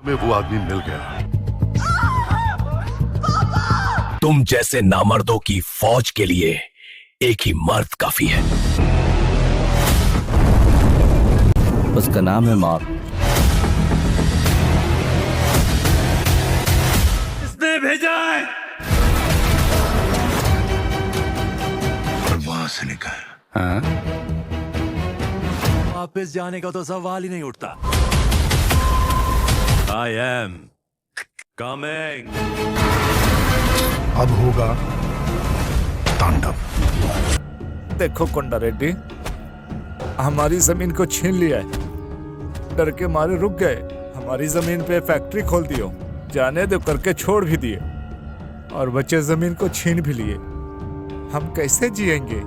हमें वो आदमी मिल गया। तुम जैसे नामर्दों की फौज के लिए एक ही मर्द काफी है। उसका नाम है मार्क। इसने भेजा है। और वहां से निकल। हाँ? वापस जाने का तो सवाल ही नहीं उठता। I am coming। अब होगा तांडव। देखो कोंडा रेड्डी, हमारी जमीन को छीन लिया है। डर के मारे रुक गए। हमारी जमीन पे फैक्ट्री खोल दियो, जाने दो करके छोड़ भी दिए, और बच्चे जमीन को छीन भी लिए। हम कैसे जिएंगे?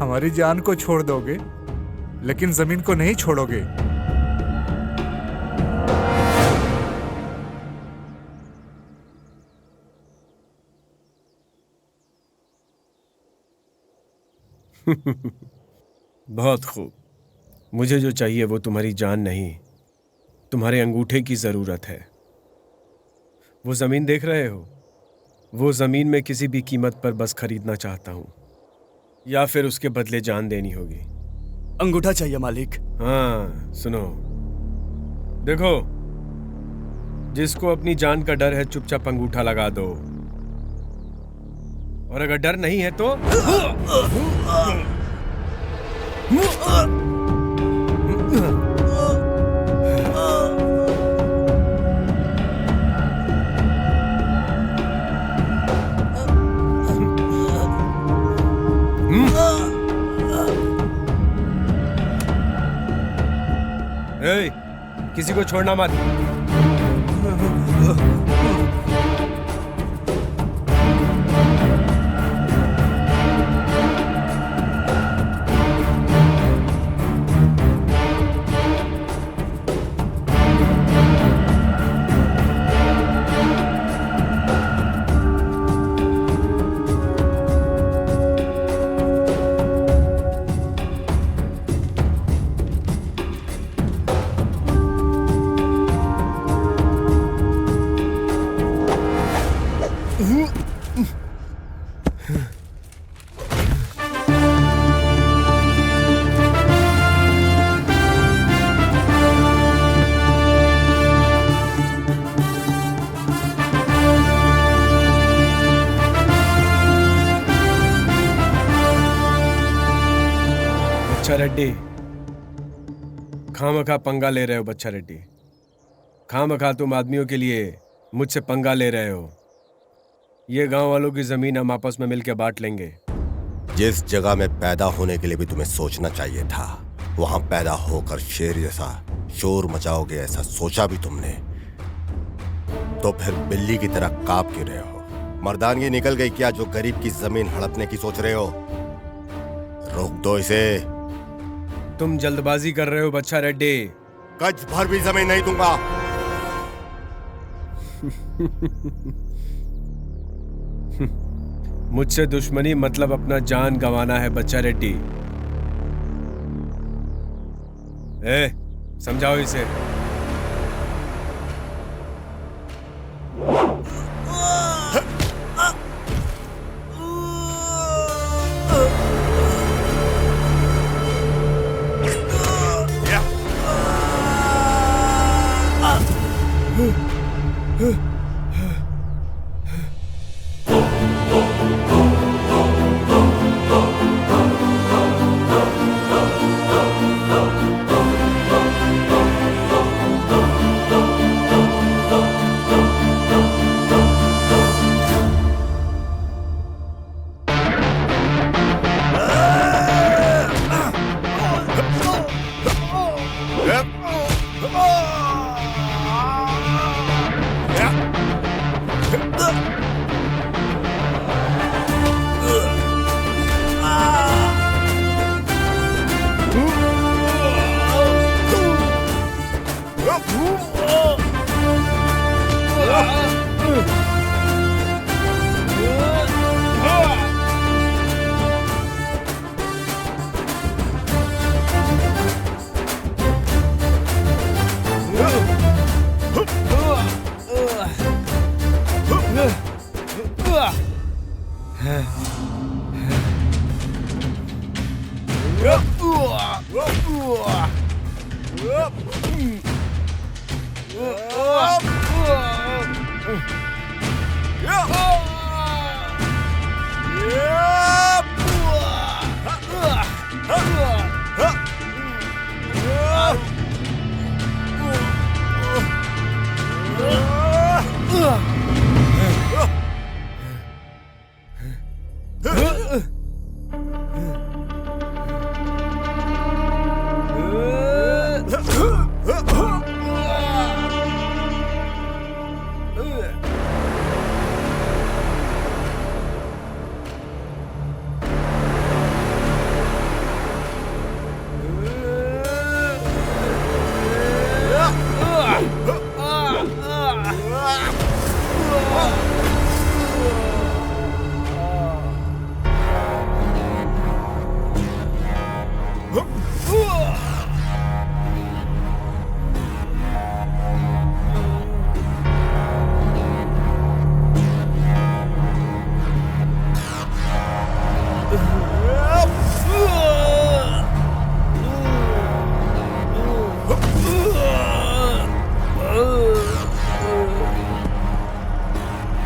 हमारी जान को छोड़ दोगे लेकिन जमीन को नहीं छोड़ोगे। बहुत खूब। मुझे जो चाहिए वो तुम्हारी जान नहीं, तुम्हारे अंगूठे की जरूरत है। वो जमीन देख रहे हो? वो जमीन में किसी भी कीमत पर बस खरीदना चाहता हूं, या फिर उसके बदले जान देनी होगी। अंगूठा चाहिए मालिक। हाँ सुनो, देखो, जिसको अपनी जान का डर है चुपचाप अंगूठा लगा दो, और अगर डर नहीं है तो ए, किसी को छोड़ना मत। बच्चा रेड्डी, खामखा पंगा ले रहे हो। बच्चा रेड्डी, खामखा तुम आदमियों के लिए मुझसे पंगा ले रहे हो। ये गांव वालों की जमीन हम आपस में मिलकर बांट लेंगे। जिस जगह में पैदा होने के लिए भी तुम्हें सोचना चाहिए था, वहां पैदा होकर शेर जैसा शोर मचाओगे ऐसा सोचा भी तुमने? तो फिर बिल्ली की तरह कांप क्यों रहे हो? मर्दानगी निकल गई क्या जो गरीब की जमीन हड़पने की सोच रहे हो? रोक दो इसे। तुम जल्दबाजी कर रहे हो बच्चा रेड्डी। गज भर भी जमीन नहीं दूंगा। मुझसे दुश्मनी मतलब अपना जान गंवाना है बच्चा रेड्डी। ए, समझाओ इसे। Yeah.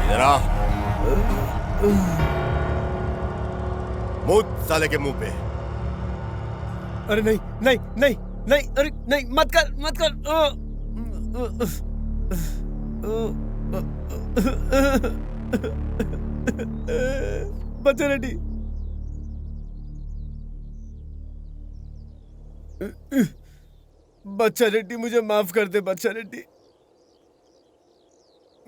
इधर आ। मुंह साले के मुंह पे। अरे नहीं नहीं नहीं नहीं, अरे नहीं, मत कर मत कर। बच्चा रेड्डी, बच्चा रेड्डी, मुझे माफ कर दे बच्चा रेड्डी।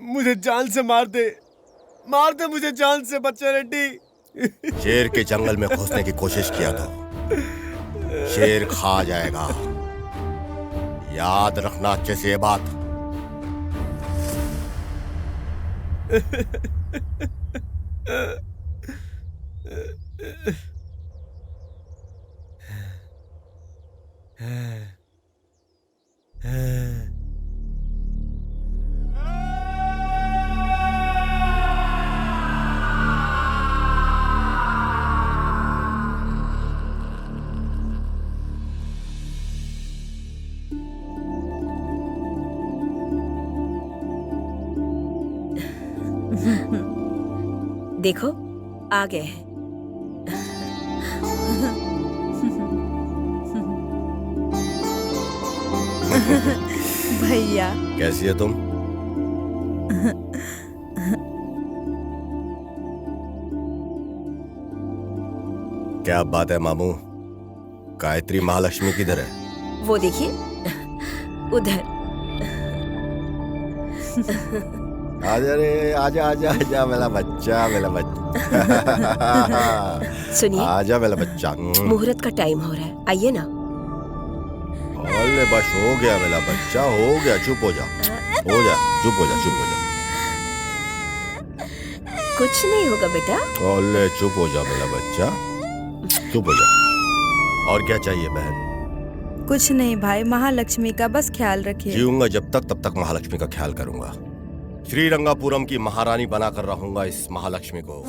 मुझे जान से मार दे मुझे जान से बच्चा रेड्डी। शेर के जंगल में घुसने की कोशिश किया तो शेर खा जाएगा, याद रखना अच्छे से ये बात। देखो आ गए हैं। भैया कैसी है तुम? क्या बात है मामू, गायत्री महालक्ष्मी किधर है? वो देखिए उधर। आजा रे, आजा आजा आजा मेरा बच्चा, मेरा बच्चा। सुनिए, आजा मेरा बच्चा। मुहूर्त का टाइम हो रहा है, आइए ना। अरे बस हो गया मेरा बच्चा, हो गया, चुप हो जा, हो जा, चुप हो जा, चुप हो जा। कुछ नहीं होगा बेटा। अरे चुप हो जा मेरा बच्चा, चुप हो जा। और क्या चाहिए बहन? कुछ नहीं भाई, महालक्ष्मी का बस ख्याल रखिए। जीऊंगा जब तक तब तक महालक्ष्मी का ख्याल करूंगा। श्रीरंगापुरम की महारानी बनाकर रहूंगा इस महालक्ष्मी को।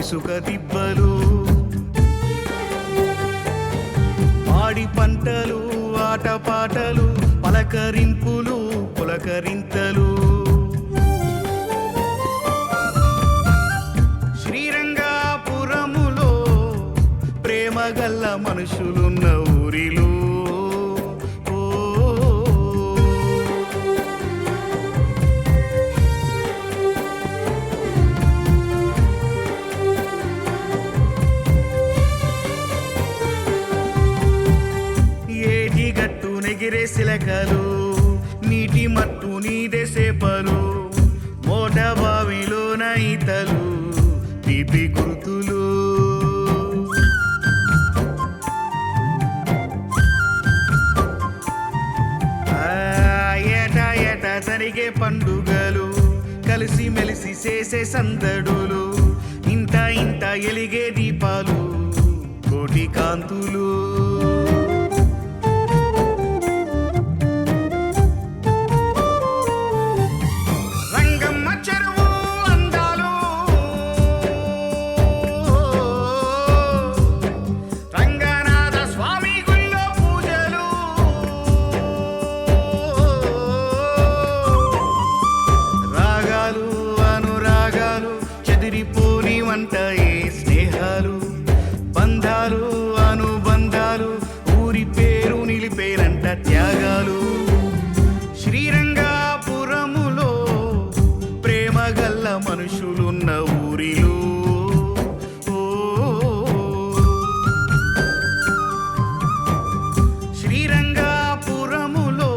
ఇసుక దిబ్బలు పాడి పంటలు ఆటపాటలు పలకరింపులు పులకరింతలు శ్రీరంగాపురములో ప్రేమగల్ల మనుషులున్న ఊరిలో ఎగిరే సిలకలు నీటి మట్టు నీదే సేపలు మోట బావిలోన ఈతలు తీపి గుర్తులు ఏటా ఏటా జరిగే పండుగలు కలిసి మెలిసి చేసే సందడులు ఇంత ఇంత ఎలిగే దీపాలు కోటి కాంతులు స్నేహాలు బంధాలు అనుబంధాలు ఊరి పేరు నిలిపేరంట త్యాగాలు శ్రీరంగాపురములో ప్రేమగల్ల మనుషులున్న ఊరిలో శ్రీరంగాపురములో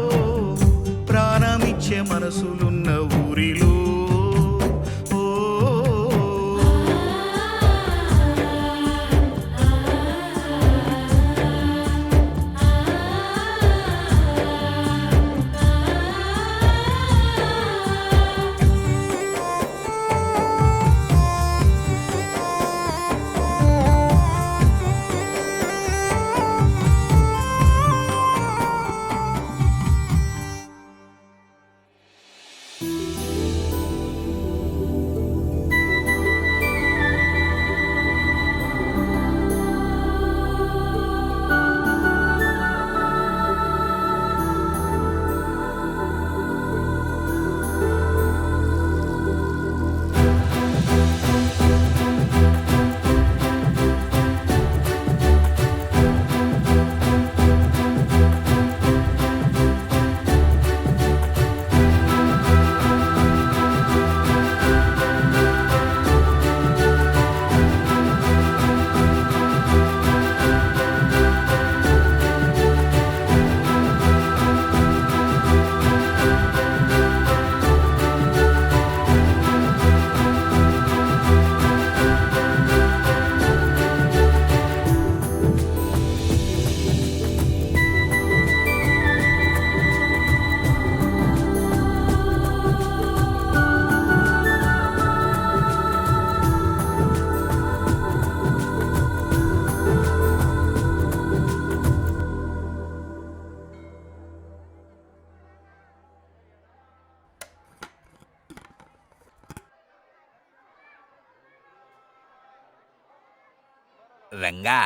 ప్రాణమిచ్చే మనసులున్న ఊరిలో रंगा,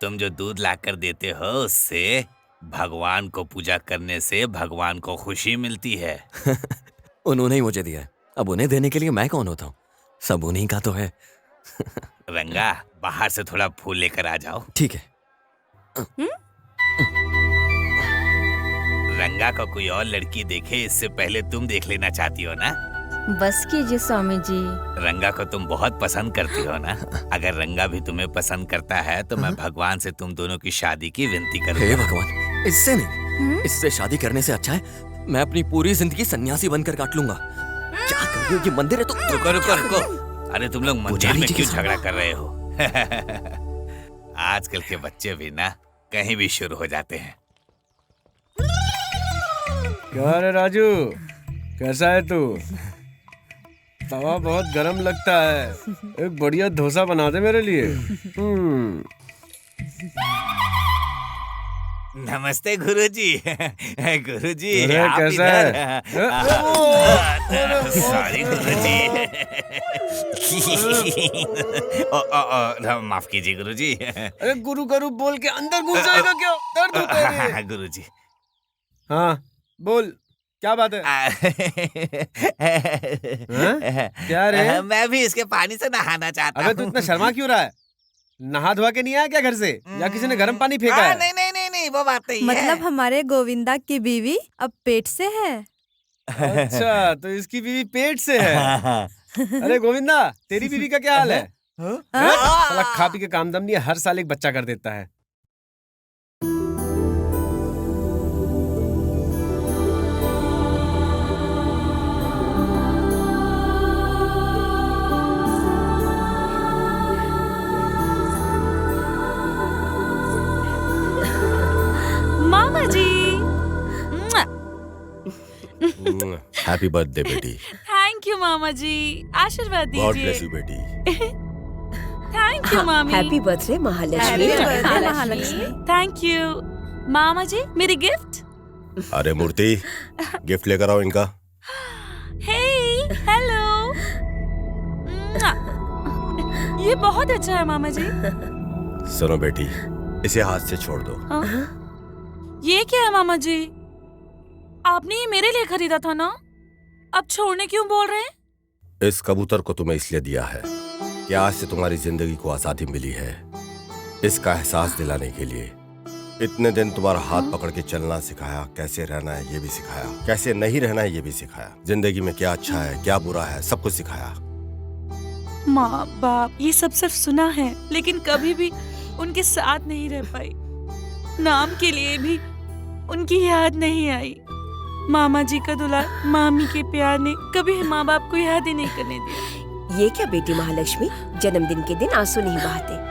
तुम जो दूध लाकर देते हो उससे भगवान को पूजा करने से भगवान को खुशी मिलती है। उन्होंने ही मुझे दिया है, अब उन्हें देने के लिए मैं कौन होता हूँ? सब उन्हीं का तो है। रंगा, बाहर से थोड़ा फूल लेकर आ जाओ। ठीक है। रंगा को कोई और लड़की देखे इससे पहले तुम देख लेना चाहती हो ना? बस कीजिए स्वामी जी। रंगा को तुम बहुत पसंद करती हो ना? अगर रंगा भी तुम्हें पसंद करता है तो मैं भगवान से तुम दोनों की शादी की विनती करूंगा। हे भगवान, इससे नहीं, इससे शादी करने से अच्छा है मैं अपनी पूरी जिंदगी सन्यासी बनकर काट लूंगा। क्या कर रही हो? ये मंदिर है तो रुको रुको रुको। अरे तुम लोग मंदिर में क्यों झगड़ा कर रहे हो? आजकल के बच्चे भी ना कहीं भी शुरू हो जाते हैं। क्या रे राजू, कैसा है तू? तवा बहुत गरम लगता है, एक बढ़िया डोसा बना दे मेरे लिए। नमस्ते गुरुजी। गुरुजी अरे, आप कैसा इधर? है? सॉरी गुरुजी। माफ कीजिए गुरुजी। अरे गुरु गुरु बोल के अंदर घुस जाएगा क्या? दर्द होता है। गुरुजी। हाँ बोल, क्या बात है? क्या रे? मैं भी इसके पानी से नहाना चाहता हूँ। अबे तू इतना शर्मा क्यों रहा है? नहा धोआ के नहीं आया क्या घर से, या किसी ने गर्म पानी फेंका है? नहीं वो बात नहीं है। मतलब हमारे गोविंदा की बीवी अब पेट से है। अच्छा, तो इसकी बीवी पेट से है। अरे गोविंदा, तेरी बीवी का क्या हाल है? साला खा पी के काम दम नहीं है, हर साल एक बच्चा कर देता है। मामा जी। हैप्पी बर्थडे बेटी। थैंक यू मामा जी, आशीर्वाद गॉड दीजिए। ब्लेस यू बेटी। थैंक यू मामी। Happy birthday Mahalakshmi. Mahalakshmi. Thank you मामा जी। मेरी गिफ्ट। अरे मूर्ति, गिफ्ट लेकर आओ इनका। Hey hello. ये बहुत अच्छा है मामा जी। सुनो बेटी, इसे हाथ से छोड़ दो। ये क्या है मामा जी? आपने ये मेरे लिए खरीदा था ना, अब छोड़ने क्यों बोल रहे हैं? इस कबूतर को तुम्हें इसलिए दिया है कि आज से तुम्हारी जिंदगी को आजादी मिली है, इसका एहसास दिलाने के लिए। इतने दिन तुम्हारा हाथ पकड़ के चलना सिखाया, कैसे रहना है ये भी सिखाया, कैसे नहीं रहना है ये भी सिखाया, जिंदगी में क्या अच्छा है क्या बुरा है सब कुछ सिखाया। माँ बाप ये सब सिर्फ सुना है, लेकिन कभी भी उनके साथ नहीं रह पाई। नाम के लिए भी उनकी याद नहीं आई। मामा जी का दुलार, मामी के प्यार ने कभी माँ बाप को याद ही नहीं करने दिया। ये क्या बेटी महालक्ष्मी, जन्मदिन के दिन आंसू नहीं बहाते।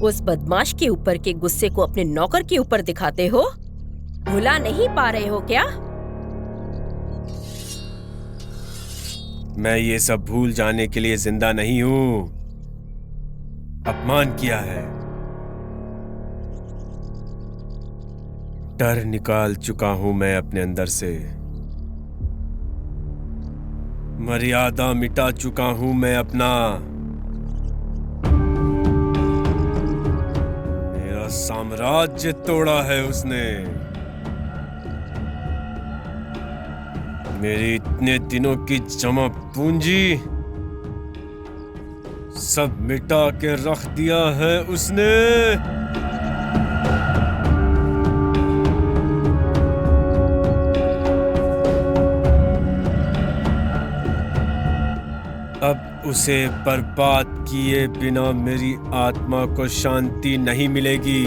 उस बदमाश के ऊपर के गुस्से को अपने नौकर के ऊपर दिखाते हो? भुला नहीं पा रहे हो क्या? मैं ये सब भूल जाने के लिए जिंदा नहीं हूं। अपमान किया है, डर निकाल चुका हूं मैं अपने अंदर से, मर्यादा मिटा चुका हूं मैं अपना। मेरा साम्राज्य तोड़ा है उसने। मेरी इतने दिनों की जमा पूंजी सब मिटा के रख दिया है उसने। अब उसे बर्बाद किए बिना मेरी आत्मा को शांति नहीं मिलेगी,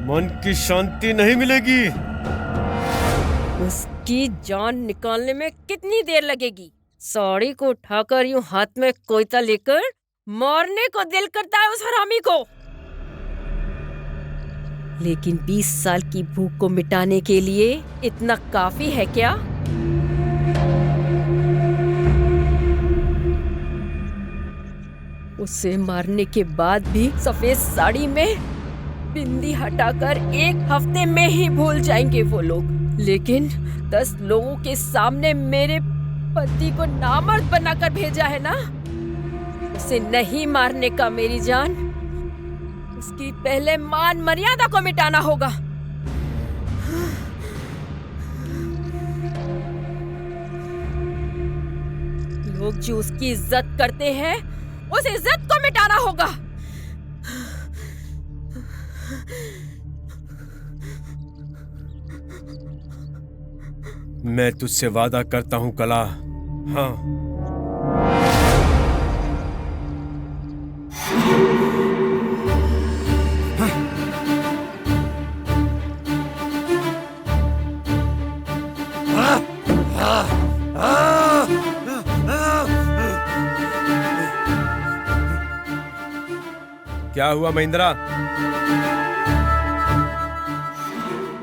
मन की शांति नहीं मिलेगी। उसकी जान निकालने में कितनी देर लगेगी? साड़ी को उठाकर यूं हाथ में कोयता लेकर मारने को दिल करता है उस हरामी को, लेकिन 20 साल की भूख को मिटाने के लिए इतना काफी है क्या? उसे मारने के बाद भी सफेद साड़ी में बिंदी हटाकर 1 हफ्ते में ही भूल जाएंगे वो लोग, लेकिन 10 लोगों के सामने मेरे पति को नामर्द बनाकर भेजा है ना, उसे नहीं मारने का मेरी जान, उसकी पहले मान मर्यादा को मिटाना होगा। लोग जो उसकी इज्जत करते हैं, उस इज्जत को मिटाना होगा। मैं तुझसे वादा करता हूं कला। हाँ, क्या हुआ महिंद्रा?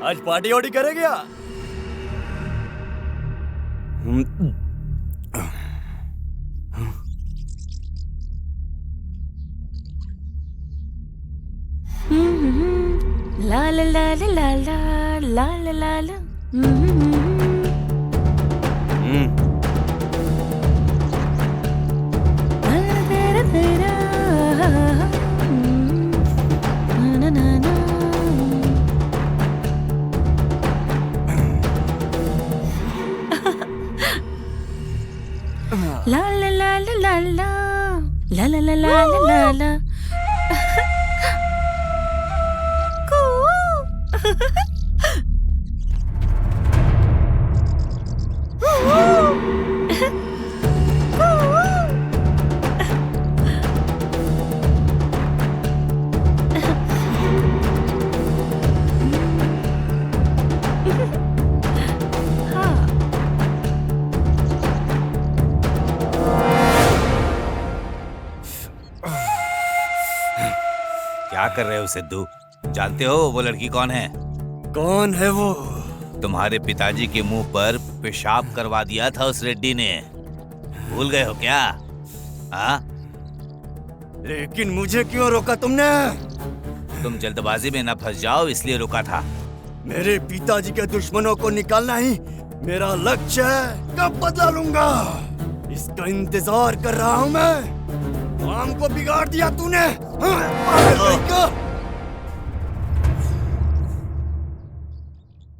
आज पार्टी वार्टी करे क्या? ला ला ला ला ला ला ला ला ला। La la la la la la la la la la la la. क्या कर रहे हो सिद्धू? जानते हो वो लड़की कौन है? कौन है वो? तुम्हारे पिताजी के मुंह पर पेशाब करवा दिया था उस रेड्डी ने, भूल गए हो क्या? हाँ? लेकिन मुझे क्यों रोका तुमने? तुम जल्दबाजी में न फंस जाओ इसलिए रोका था। मेरे पिताजी के दुश्मनों को निकालना ही मेरा लक्ष्य है। कब बदला लूंगा, इसका इंतजार कर रहा हूँ मैं। काम को बिगाड़ दिया तूने।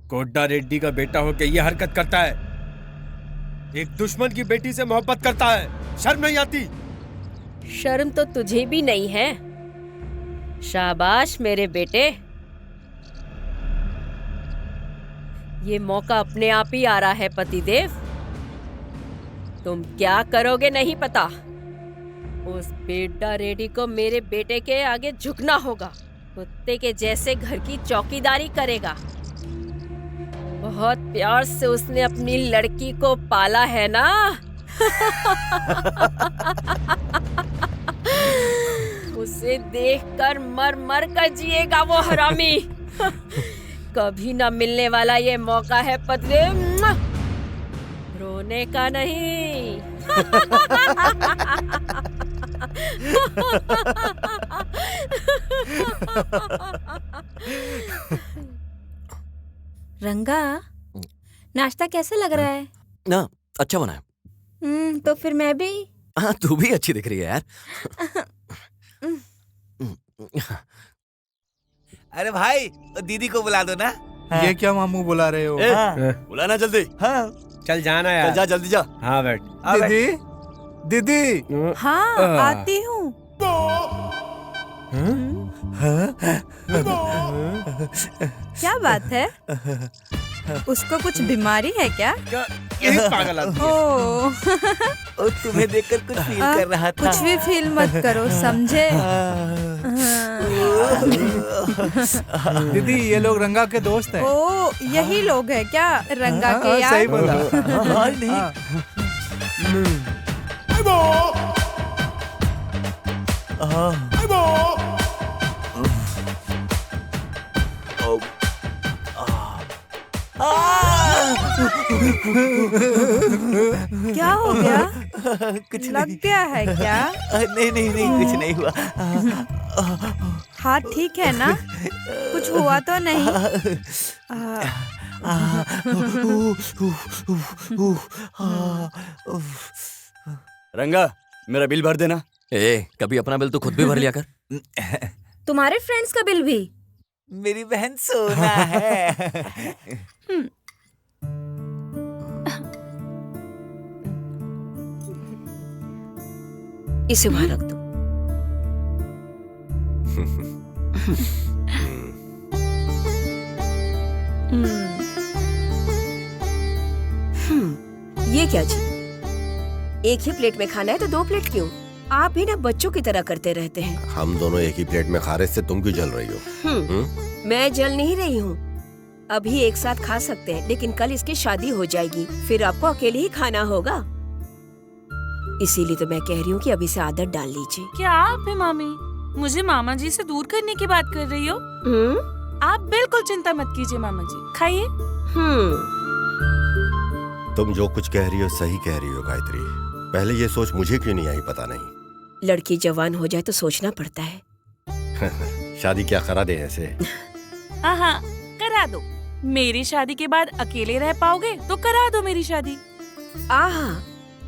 कोड्डा रेड्डी का बेटा होके ये हरकत करता है, एक दुश्मन की बेटी से मोहब्बत करता है, शर्म नहीं आती? शर्म तो तुझे भी नहीं है। शाबाश मेरे बेटे, ये मौका अपने आप ही आ रहा है पतिदेव। तुम क्या करोगे नहीं पता। उस बेटा रेड्डी को मेरे बेटे के आगे झुकना होगा। कुत्ते के जैसे घर की चौकीदारी करेगा। बहुत प्यार से उसने अपनी लड़की को पाला है ना। उसे देखकर मर मर कर जिएगा वो हरामी। कभी ना मिलने वाला ये मौका है पतिदेव, रोने का नहीं। रंगा, नाश्ता कैसा लग रहा है? ना अच्छा बना है। तो फिर मैं भी। हाँ, तू भी अच्छी दिख रही है यार। अरे भाई, दीदी को बुला दो ना। ये क्या मामू बुला रहे हो? बुलाना जल्दी। हाँ। चल जाना यार। चल जा, जल्दी जा। हाँ बैठ। दीदी, दीदी। हाँ, आती हूँ। क्या बात है? उसको कुछ बीमारी है क्या? यही पागल आदमी है। ओ, तुम्हें देखकर कुछ फील कर रहा था। कुछ भी फील मत करो, समझे? दीदी, ये लोग रंगा के दोस्त हैं। ओ, यही लोग हैं क्या रंगा के यार? सही बोला। क्या हो गया? कुछ लग गया है क्या? नहीं नहीं नहीं, कुछ नहीं हुआ। हाथ ठीक है ना? कुछ हुआ तो नहीं? रंगा, मेरा बिल भर देना। कभी अपना बिल तो खुद भी भर लिया कर। तुम्हारे फ्रेंड्स का बिल भी? मेरी बहन सोना है। इसे वहां रख दो। ये क्या जी? एक ही प्लेट में खाना है तो 2 प्लेट क्यों? आप भी ना बच्चों की तरह करते रहते हैं। हम दोनों एक ही प्लेट में खा रहे से तुम क्यों जल रही हो? मैं जल नहीं रही हूँ। अभी एक साथ खा सकते हैं, लेकिन कल इसकी शादी हो जाएगी, फिर आपको अकेले ही खाना होगा। इसीलिए तो मैं कह रही हूँ कि अभी से आदत डाल लीजिए। क्या आप है मामी? मुझे मामा जी से दूर करने की बात कर रही हो? आप बिल्कुल चिंता मत कीजिए मामा जी, खाइए। तुम जो कुछ कह रही हो सही कह रही हो गायत्री। पहले ये सोच मुझे क्यों नहीं आई पता नहीं। लड़की जवान हो जाए तो सोचना पड़ता है। शादी क्या करा दे ऐसे? हाँ, करा दो। मेरी शादी के बाद अकेले रह पाओगे तो करा दो मेरी शादी।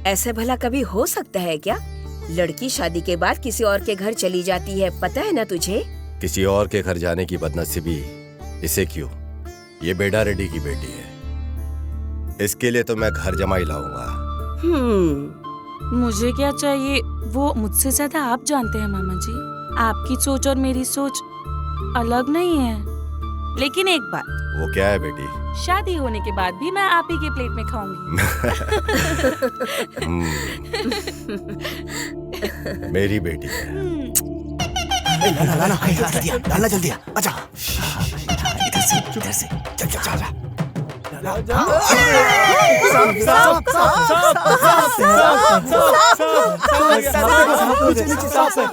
ऐसे भला कभी हो सकता है क्या? लड़की शादी के बाद किसी और के घर चली जाती है, पता है ना तुझे? किसी और के घर जाने की बदनसीबी इसे क्यों? ये बेडा रेड्डी की बेटी है। इसके लिए तो मैं घर जमाई लाऊंगा। मुझे क्या चाहिए वो मुझसे ज्यादा आप जानते हैं मामा जी। आपकी सोच और मेरी सोच अलग नहीं है। लेकिन एक बात। वो क्या है बेटी? शादी होने के बाद भी मैं आप ही के प्लेट में खाऊंगी। मेरी बेटी है। डालना जल्दी। अच्छा, इधर से चल।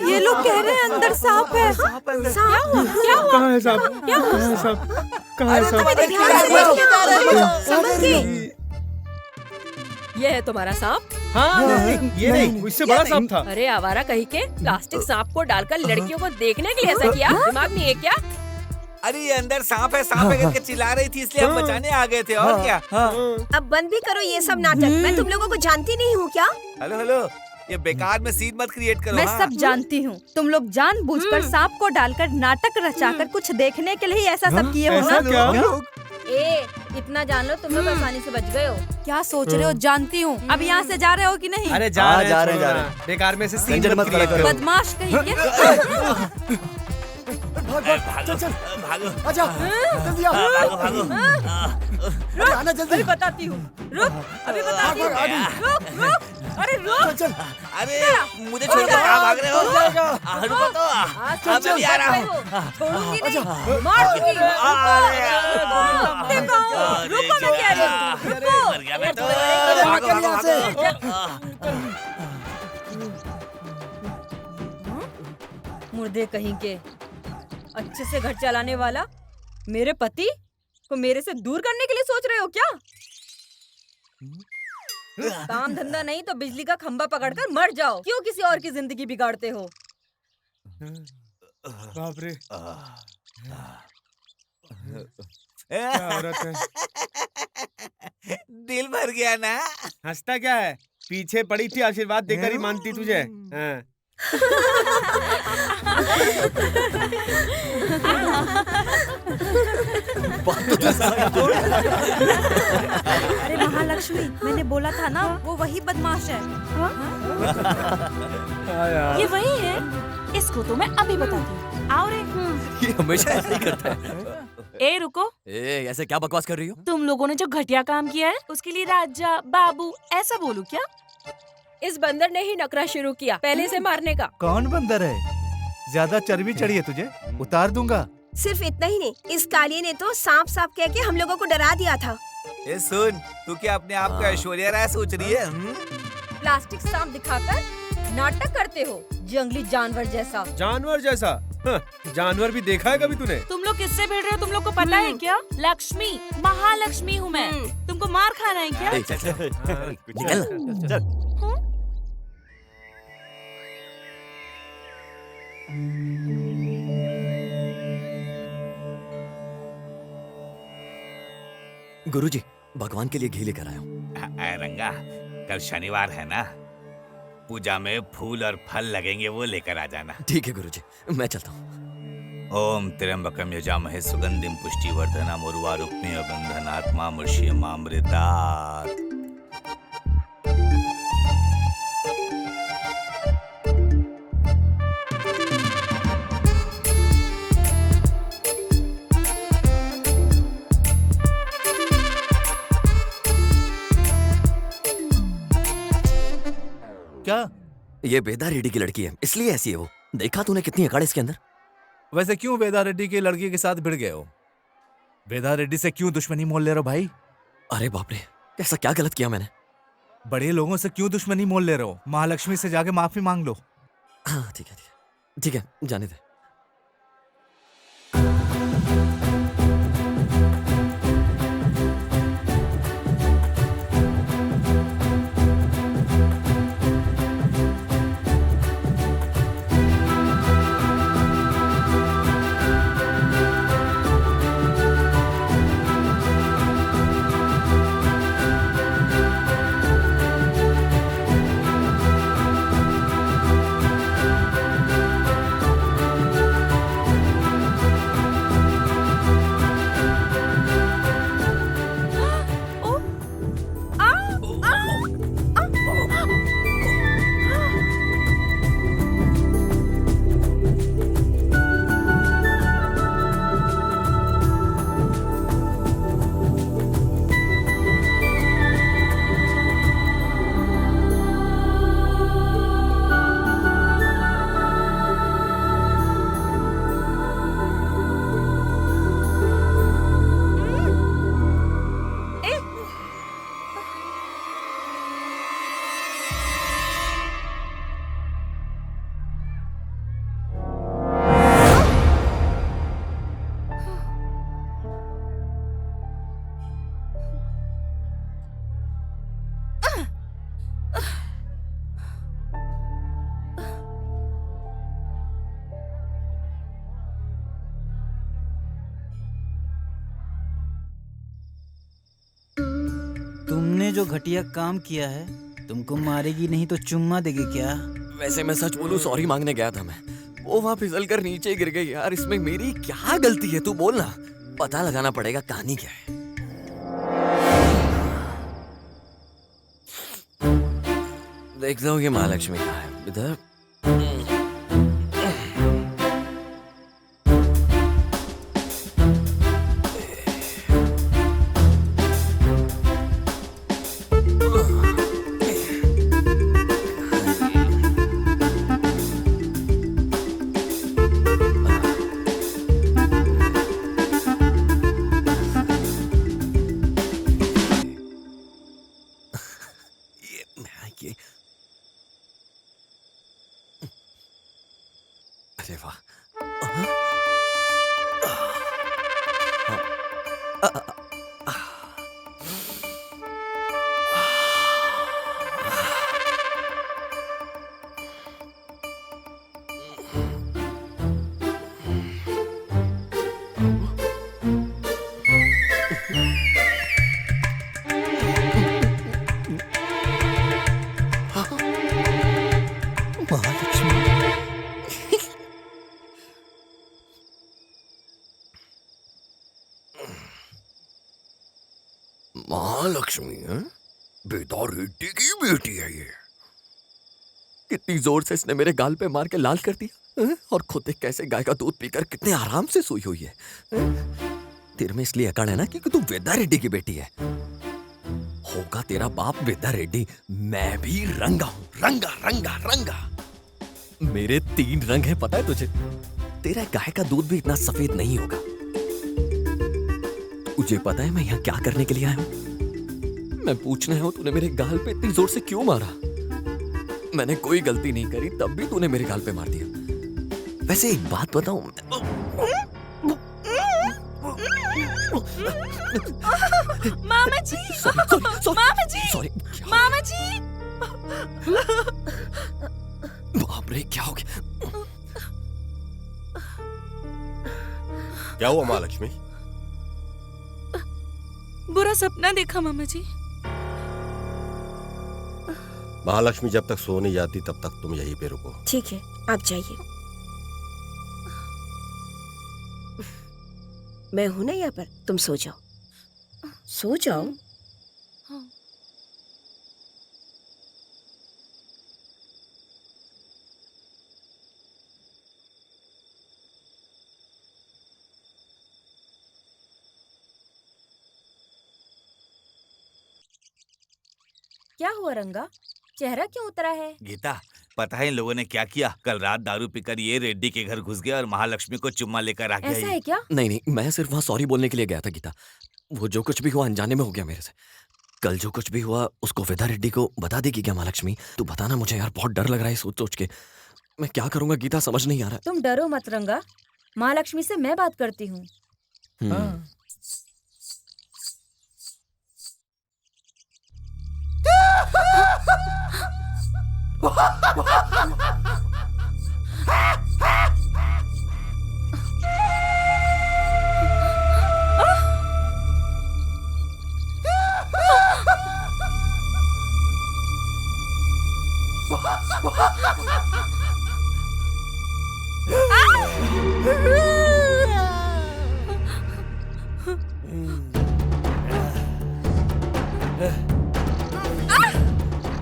ये लोग कह रहे हैं अंदर सांप है। क्या हुआ? कहाँ है सांप? कहाँ है सांप? ये है तुम्हारा सांप? हाँ, ये नहीं, इससे बड़ा सांप था। अरे आवारा कहीं के, प्लास्टिक सांप को डालकर लड़कियों को देखने के लिए ऐसा किया? दिमाग नहीं है क्या? अरे ये अंदर सांप है करके चिल्ला रही थी, इसलिए हम बचाने आ गए थे। और क्या? अब बंद भी करो ये सब नाटक। मैं तुम लोगों को जानती नहीं हूँ क्या? हेलो, ये बेकार में सीन मत क्रिएट करो। मैं सब जानती हूँ। तुम लोग जानबूझकर सांप को डालकर नाटक रचाकर कुछ देखने के लिए ही ऐसा सब किए हो ना? इतना जान लो, तुम लोग आसानी से बच गए हो। क्या सोच रहे हो? जानती हूँ। अब यहाँ से जा रहे हो कि नहीं? अरे जा रहे हैं। बेकार में से सीन मत क्रिएट करो। बदमाश कहीं के। चल, भागो। आजा, जल्दी आ। भागो। अरे आना जल्दी। अभी बताती हूँ। रुक, अभी बताती हूँ। रुक। अरे रुक। चल। अरे मुझे छोड़ कर कहाँ भाग रहे हो? रुको तो। चल, मैं भी आ रहा हूँ। छोड़ूंगी नहीं, मार दूंगी। रुको, मैं कह रही हूँ। मर गया मैं तो। मुर्दे कहीं के। अच्छे से घर चलाने वाला मेरे पति को मेरे से दूर करने के लिए सोच रहे हो क्या? काम धंधा नहीं तो बिजली का खंभा पकड़कर मर जाओ। क्यों किसी और की जिंदगी बिगाड़ते हो? बाप रे, क्या औरत है। दिल भर गया ना? हंसता क्या है? पीछे पड़ी थी, आशीर्वाद देकर ही मानती तुझे। हाँ। अरे महालक्ष्मी, मैंने बोला था ना, वो वही बदमाश है। ये वही है। इसको तो मैं अभी बताती हूँ। आओ रे। ये हमेशा ऐसा ही करता है। रुको। ऐसे क्या बकवास कर रही हो? तुम लोगों ने जो घटिया काम किया है उसके लिए राजा बाबू ऐसा बोलूं क्या? इस बंदर ने ही नखरा शुरू किया, पहले से मारने का। कौन बंदर है? ज्यादा चर्बी चढ़ी है तुझे, उतार दूंगा। सिर्फ इतना ही नहीं, इस काली ने तो सांप सांप कह के हम लोगों को डरा दिया था। सुन, तू क्या अपने आप को ऐश्वर्या राय सोच रही है? प्लास्टिक सांप दिखाकर नाटक करते हो, जंगली जानवर जैसा। जानवर जैसा? हाँ, जानवर भी देखा है कभी तूने? तुम लोग किससे भिड़ रहे हो? तुम लोग को पता है क्या? लक्ष्मी, महालक्ष्मी हूँ मैं। तुमको मार खाना है क्या? निकल। गुरुजी, भगवान के लिए घी लेकर आया हूँ। रंगा, कल शनिवार है ना, पूजा में फूल और फल लगेंगे, वो लेकर आ जाना। ठीक है गुरुजी, मैं चलता हूँ। ओम त्र्यंबकम यजामहे सुगंधिम पुष्टिवर्धनम उर्वारुक्मिव बंधनात् मामृष्यमामृतात्। क्या? ये वेदा रेड्डी की लड़की है, इसलिए ऐसी है वो। देखा तूने कितनी अकड़ इसके अंदर। वैसे क्यों वेदा रेड्डी की लड़की के साथ भिड़ गए हो? वेदा रेड्डी से क्यों दुश्मनी मोल ले रहे हो भाई? अरे बाप रे, ऐसा क्या गलत किया मैंने? बड़े लोगों से क्यों दुश्मनी मोल ले रहे हो? महालक्ष्मी से जाके माफी मांग लो। हाँ ठीक है, ठीक है, जाने दे। तुमने जो घटिया काम किया है, तुमको मारेगी नहीं तो चुम्मा देगी क्या? वैसे मैं सच बोलूं, सॉरी मांगने गया था मैं। वो वहां फिसल कर नीचे गिर गई यार। इसमें मेरी क्या गलती है, तू बोल ना। पता लगाना पड़ेगा कहानी क्या है। देखता हूँ कि महालक्ष्मी कहाँ है। इधर अरे वाह। महालक्ष्मी है? वेदा रेड्डी की बेटी है ये। कितनी जोर से इसने मेरे गाल पे मार के लाल कर दिया है? और खुद एक कैसे गाय का दूध पीकर कितने आराम से सोई हुई है। तेरे में इसलिए अकड़ है ना कि तू वेदा रेड्डी की बेटी है। होगा तेरा बाप वेदा रेड्डी, मैं भी रंगा हूं। रंगा रंगा रंगा। मेरे 3 रंग हैं, पता है तुझे? तेरा गाय का दूध भी इतना सफेद नहीं होगा। तुझे पता है मैं यहाँ क्या करने के लिए आया हूँ? मैं पूछना है तूने मेरे गाल पे इतनी जोर से क्यों मारा? मैंने कोई गलती नहीं करी, तब भी तूने मेरे गाल पे मार दिया। वैसे एक बात बताऊं, मामा जी, मामा जी, सॉरी मामा जी। बाप रे, क्या हो गया? क्या हुआ महालक्ष्मी? बुरा सपना देखा मामा जी। महालक्ष्मी जब तक सो नहीं जाती तब तक तुम यहीं पे रुको। ठीक है, आप जाइए। मैं हूं ना यहाँ पर, तुम सो जाओ, सो जाओ। क्या हुआ रंगा, चेहरा क्यों उतरा है? गीता, पता है इन लोगों ने क्या किया? कल रात दारू पीकर ये रेड्डी के घर घुस गया और महालक्ष्मी को चुम्मा लेकर आ गया। ऐसा है क्या? नहीं नहीं, मैं सिर्फ वहाँ सॉरी बोलने के लिए गया था गीता। वो जो कुछ भी हुआ अनजाने में हो गया मेरे से। कल जो कुछ भी हुआ उसको विदा रेड्डी को बता देगी क्या महालक्ष्मी? तू बताना मुझे यार, बहुत डर लग रहा है सोच सोच के। मैं क्या करूंगा गीता, समझ नहीं आ रहा। तुम डरो मत रंगा, महालक्ष्मी से मैं बात करती हूँ।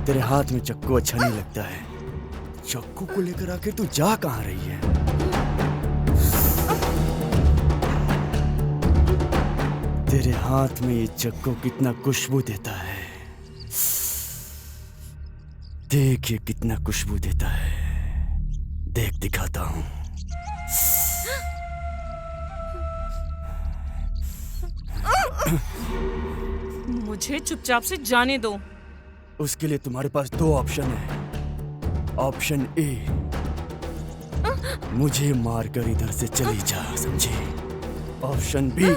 तेरे हाथ में चक्कू अच्छा नहीं लगता है। चक्कू को लेकर आखिर तू जा कहाँ रही है? तेरे हाथ में ये चक्कू कितना खुशबू देता है। देख ये कितना खुशबू देता है। देख दिखाता हूं। मुझे चुपचाप से जाने दो। उसके लिए तुम्हारे पास दो ऑप्शन है। ऑप्शन ए, मुझे मारकर इधर से चली जा, समझे? ऑप्शन बी,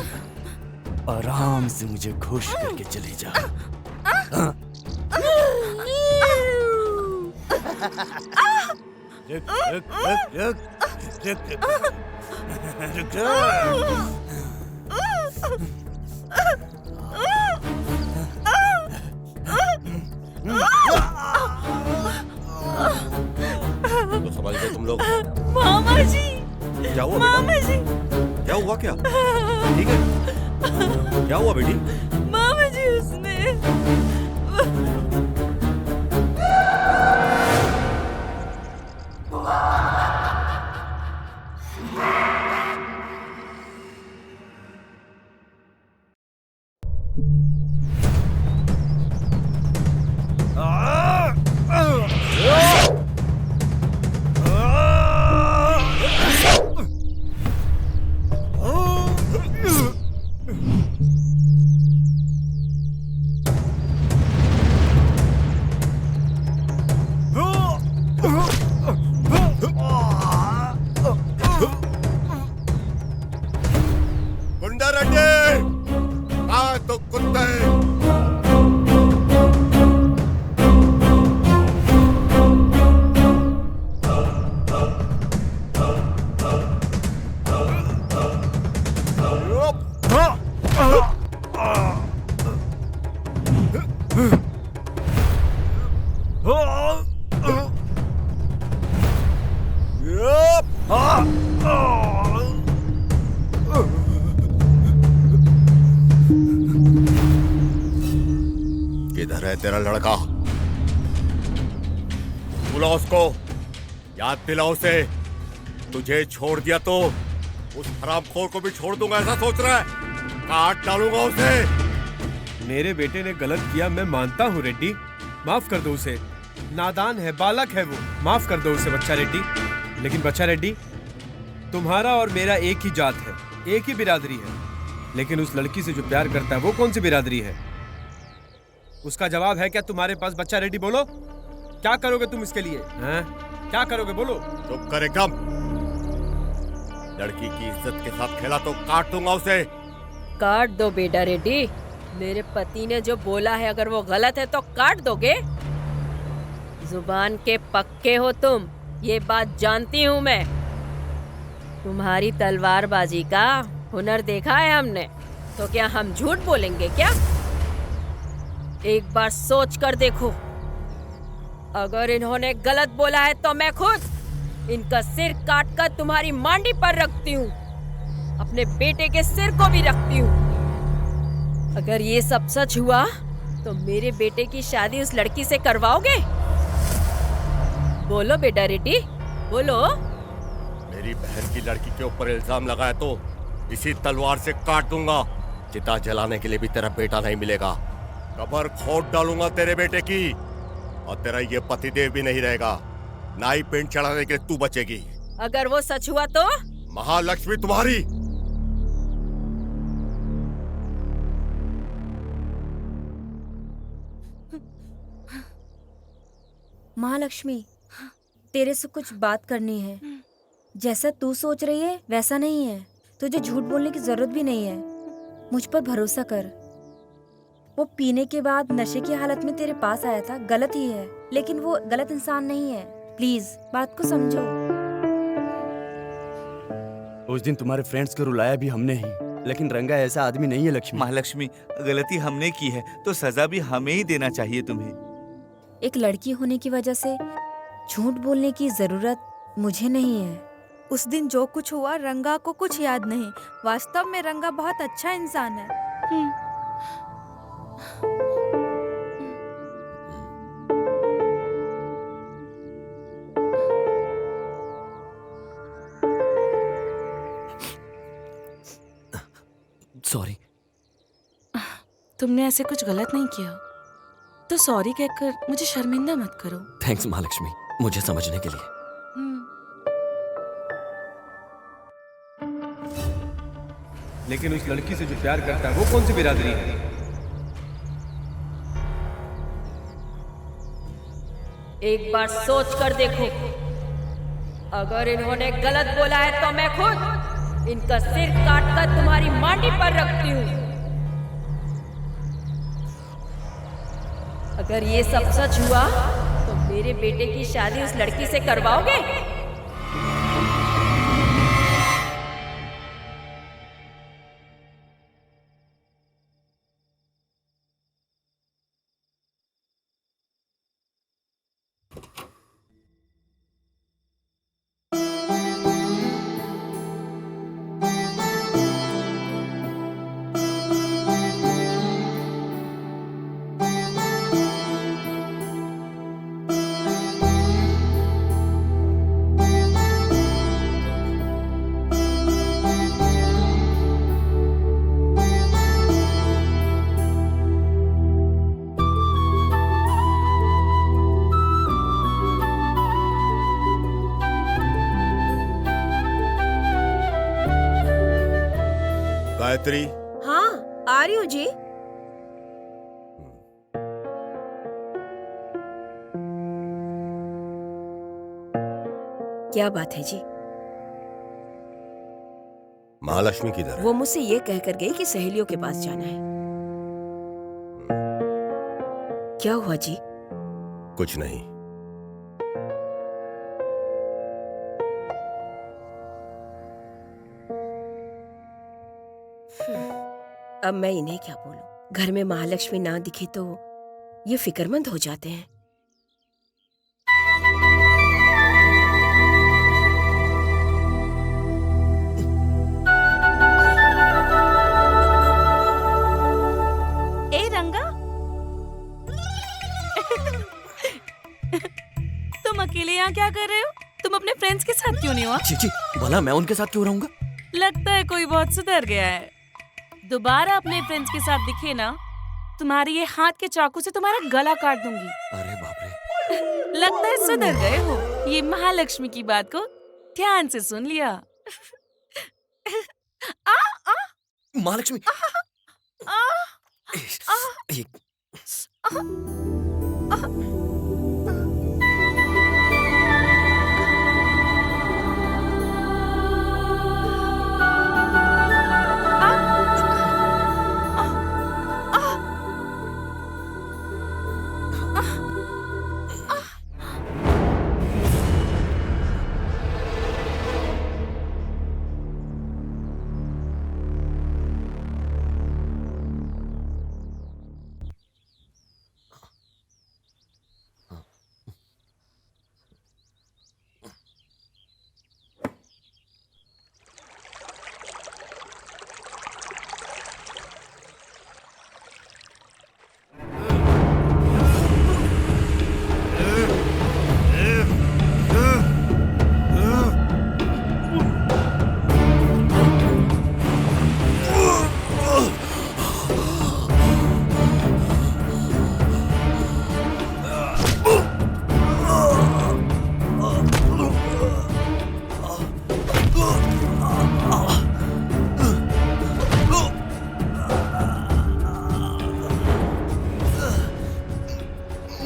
आराम से मुझे खुश करके चली जा। हाँ? रुक रुक रुक रुक रुक रुक तो समझ गए तुम लोग? मामा जी, क्या हुआ मामा जी? क्या हुआ? क्या ठीक है? क्या हुआ बेटी? मामा जी, उसने गुंडा रेड्डी, आ तो कुत्ते। किधर है तेरा लड़का? बुलाओ उसको, याद दिलाओ उसे। तुझे छोड़ दिया तो उस हरामखोर को भी छोड़ दूंगा ऐसा सोच रहा है? काट डालूंगा उसे। मेरे बेटे ने गलत किया, मैं मानता हूँ रेड्डी, माफ कर दो उसे। नादान है, बालक है वो, माफ कर दो उसे बच्चा रेड्डी। लेकिन बच्चा रेड्डी, तुम्हारा और मेरा एक ही जात है, एक ही बिरादरी है। लेकिन उस लड़की से जो प्यार करता है वो कौन सी बिरादरी है? उसका जवाब है क्या तुम्हारे पास? बच्चा रेड्डी बोलो, क्या करोगे तुम इसके लिए? हैं? क्या करोगे बोलो? चुप कर एकदम। लड़की की इज्जत के साथ खेला तो काट दूंगा उसे। काट दो बेटा रेड्डी, मेरे पति ने जो बोला है अगर वो गलत है तो काट दोगे? जुबान के पक्के हो तुम, ये बात जानती हूँ मैं। तुम्हारी तलवारबाजी का हुनर देखा है हमने। तो क्या हम झूठ बोलेंगे क्या? एक बार सोच कर देखो, अगर इन्होंने गलत बोला है तो मैं खुद इनका सिर काट कर तुम्हारी मांडी पर रखती हूँ, अपने बेटे के सिर को भी रखती हूँ। अगर ये सब सच हुआ तो मेरे बेटे की शादी उस लड़की से करवाओगे? बोलो बेटा रेड्डी, बोलो। मेरी बहन की लड़की के ऊपर इल्जाम लगाया तो इसी तलवार से काट दूंगा। चिता जलाने के लिए भी तेरा बेटा नहीं मिलेगा। कब्र खोद डालूंगा तेरे बेटे की, और तेरा ये पतिदेव भी नहीं रहेगा। ना ही पिंड चढ़ाने के लिए तू बचेगी। अगर वो सच हुआ तो? महालक्ष्मी तुम्हारी। महालक्ष्मी, तेरे से कुछ बात करनी है। जैसा तू सोच रही है वैसा नहीं है। तुझे झूठ बोलने की जरूरत भी नहीं है। मुझ पर भरोसा कर। वो पीने के बाद नशे की हालत में तेरे पास आया था, गलत ही है, लेकिन वो गलत इंसान नहीं है। प्लीज बात को समझो। उस दिन तुम्हारे फ्रेंड्स को रुलाया भी हमने ही, लेकिन रंगा ऐसा आदमी नहीं है लक्ष्मी। महालक्ष्मी, गलती हमने की है तो सजा भी हमें ही देना चाहिए तुम्हें। एक लड़की होने की वजह से झूठ बोलने की जरूरत मुझे नहीं है। उस दिन जो कुछ हुआ रंगा को कुछ याद नहीं। वास्तव में रंगा बहुत अच्छा इंसान है। सॉरी। तुमने ऐसे कुछ गलत नहीं किया तो सॉरी कहकर मुझे शर्मिंदा मत करो। थैंक्स महालक्ष्मी, मुझे समझने के लिए। लेकिन उस लड़की से जो प्यार करता है वो कौन सी बिरादरी है? एक बार सोच कर देखो, अगर इन्होंने गलत बोला है तो मैं खुद इनका सिर काट कर तुम्हारी मांडी पर रखती हूँ। अगर ये सब सच हुआ तो मेरे बेटे की शादी उस लड़की से करवाओगे? गायत्री। हाँ, आ रही हूँ जी। क्या बात है जी? महालक्ष्मी किधर है? वो मुझसे ये कहकर गई कि सहेलियों के पास जाना है। क्या हुआ जी? कुछ नहीं। अब मैं इन्हें क्या बोलूं? घर में महालक्ष्मी ना दिखी तो ये फिक्रमंद हो जाते हैं। ए रंगा, तुम अकेले यहाँ क्या कर रहे हो? तुम अपने फ्रेंड्स के साथ क्यों नहीं हो? जी, भला मैं उनके साथ क्यों रहूंगा? लगता है कोई बहुत सुधर गया है। दोबारा अपने फ्रेंड्स के साथ दिखे ना, तुम्हारे ये हाथ के चाकू से तुम्हारा गला काट दूंगी। अरे बाप रे। लगता है सुधर गए हो। ये महालक्ष्मी की बात को ध्यान से सुन लिया। महालक्ष्मी।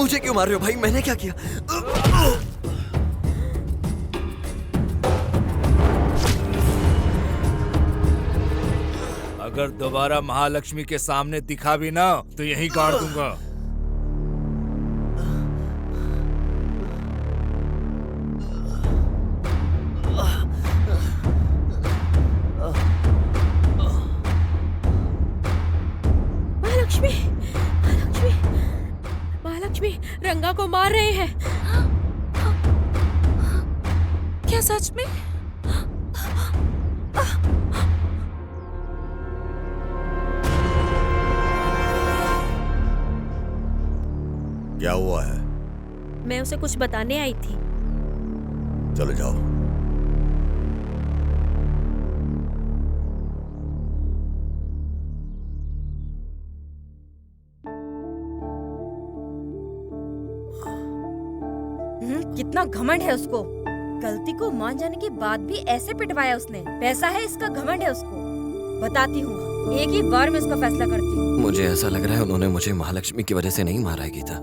मुझे क्यों मार रहे हो भाई? मैंने क्या किया? अगर दोबारा महालक्ष्मी के सामने दिखा भी ना तो यहीं काट दूंगा। महालक्ष्मी, महालक्ष्मी, महालक्ष्मी रंगा को मार रहे हैं। क्या सच में? क्या हुआ है? मैं उसे कुछ बताने आई थी। चलो जाओ। कितना घमंड है उसको। गलती को मान जाने के बाद भी ऐसे पिटवाया उसने। पैसा है इसका, घमंड है उसको। बताती हूँ, एक ही बार में उसका फैसला करती हूँ। मुझे ऐसा लग रहा है उन्होंने मुझे महालक्ष्मी की वजह से नहीं मारा है गीता।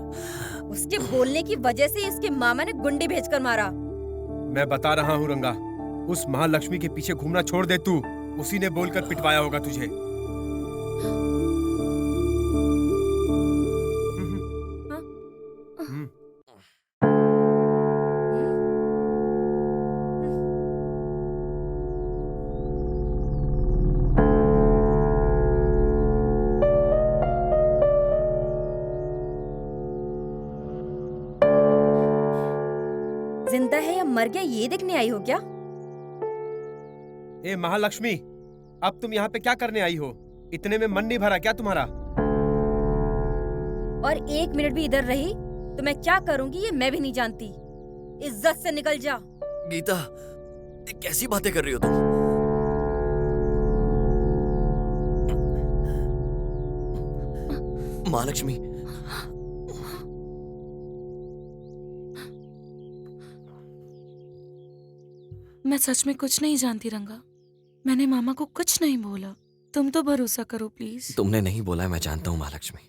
उसके बोलने की वजह से इसके मामा ने गुंडी भेजकर मारा। मैं बता रहा हूँ रंगा, उस महालक्ष्मी के पीछे घूमना छोड़ दे तू। उसी ने बोलकर पिटवाया होगा तुझे। जिंदा है या मर गया ये देखने आई हो क्या? ए महालक्ष्मी, अब तुम यहाँ पे क्या करने आई हो? इतने में मन नहीं भरा क्या तुम्हारा? और एक मिनट भी इधर रही तो मैं क्या करूंगी ये मैं भी नहीं जानती। इज्जत से निकल जा। गीता, कैसी बातें कर रही हो तुम? महालक्ष्मी, मैं सच में कुछ नहीं जानती रंगा। मैंने मामा को कुछ नहीं बोला। तुम तो भरोसा करो प्लीज। तुमने नहीं बोला है, मैं जानता हूँ महालक्ष्मी।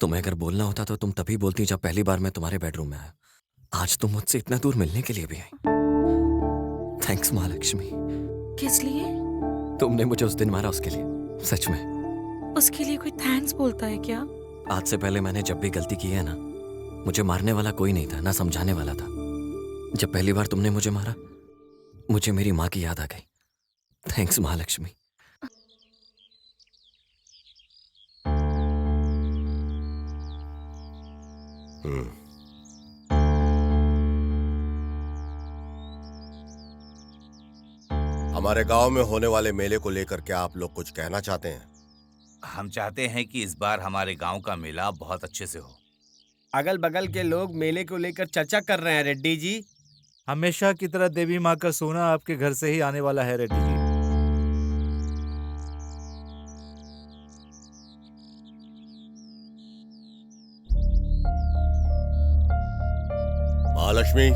तुम्हें अगर बोलना होता तो तुम तभी बोलती जब पहली बार मैं तुम्हारे बेडरूम में आया। आज तुम मुझसे इतना दूर मिलने के लिए भी आई। थैंक्स महालक्ष्मी। किस लिए? तुमने मुझे उस दिन मारा उसके लिए, सच में। उसके लिए कोई थैंक्स बोलता है क्या? आज से पहले मैंने जब भी गलती की है ना, मुझे मारने वाला कोई नहीं था, ना समझाने वाला था। जब पहली बार तुमने मुझे मारा, मुझे मेरी माँ की याद आ गई। थैंक्स महालक्ष्मी। हमारे गांव में होने वाले मेले को लेकर क्या आप लोग कुछ कहना चाहते हैं? हम चाहते हैं कि इस बार हमारे गांव का मेला बहुत अच्छे से हो। अगल बगल के लोग मेले को लेकर चर्चा कर रहे हैं रेड्डी जी। हमेशा की तरह देवी माँ का सोना आपके घर से ही आने वाला है रेड्डी जी। महालक्ष्मी,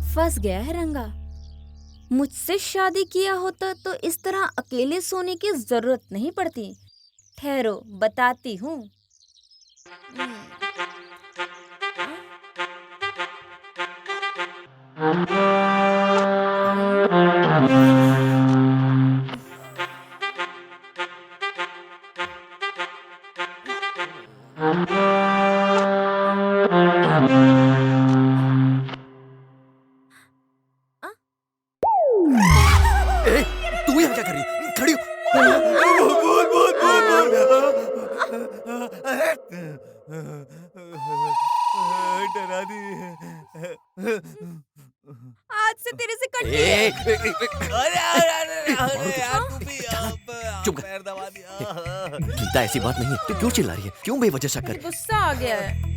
फंस गया है रंगा। मुझसे शादी किया होता तो इस तरह अकेले सोने की जरूरत नहीं पड़ती। ठहरो बताती हूँ। तू यहाँ क्या कर रही है? खड़ी हो। डरा दी। आज से तेरे से कट चुप कर। गीता, ऐसी बात नहीं है। तू क्यों चिल्ला रही है? क्यों बेवजह शक कर रही है? गुस्सा आ गया है।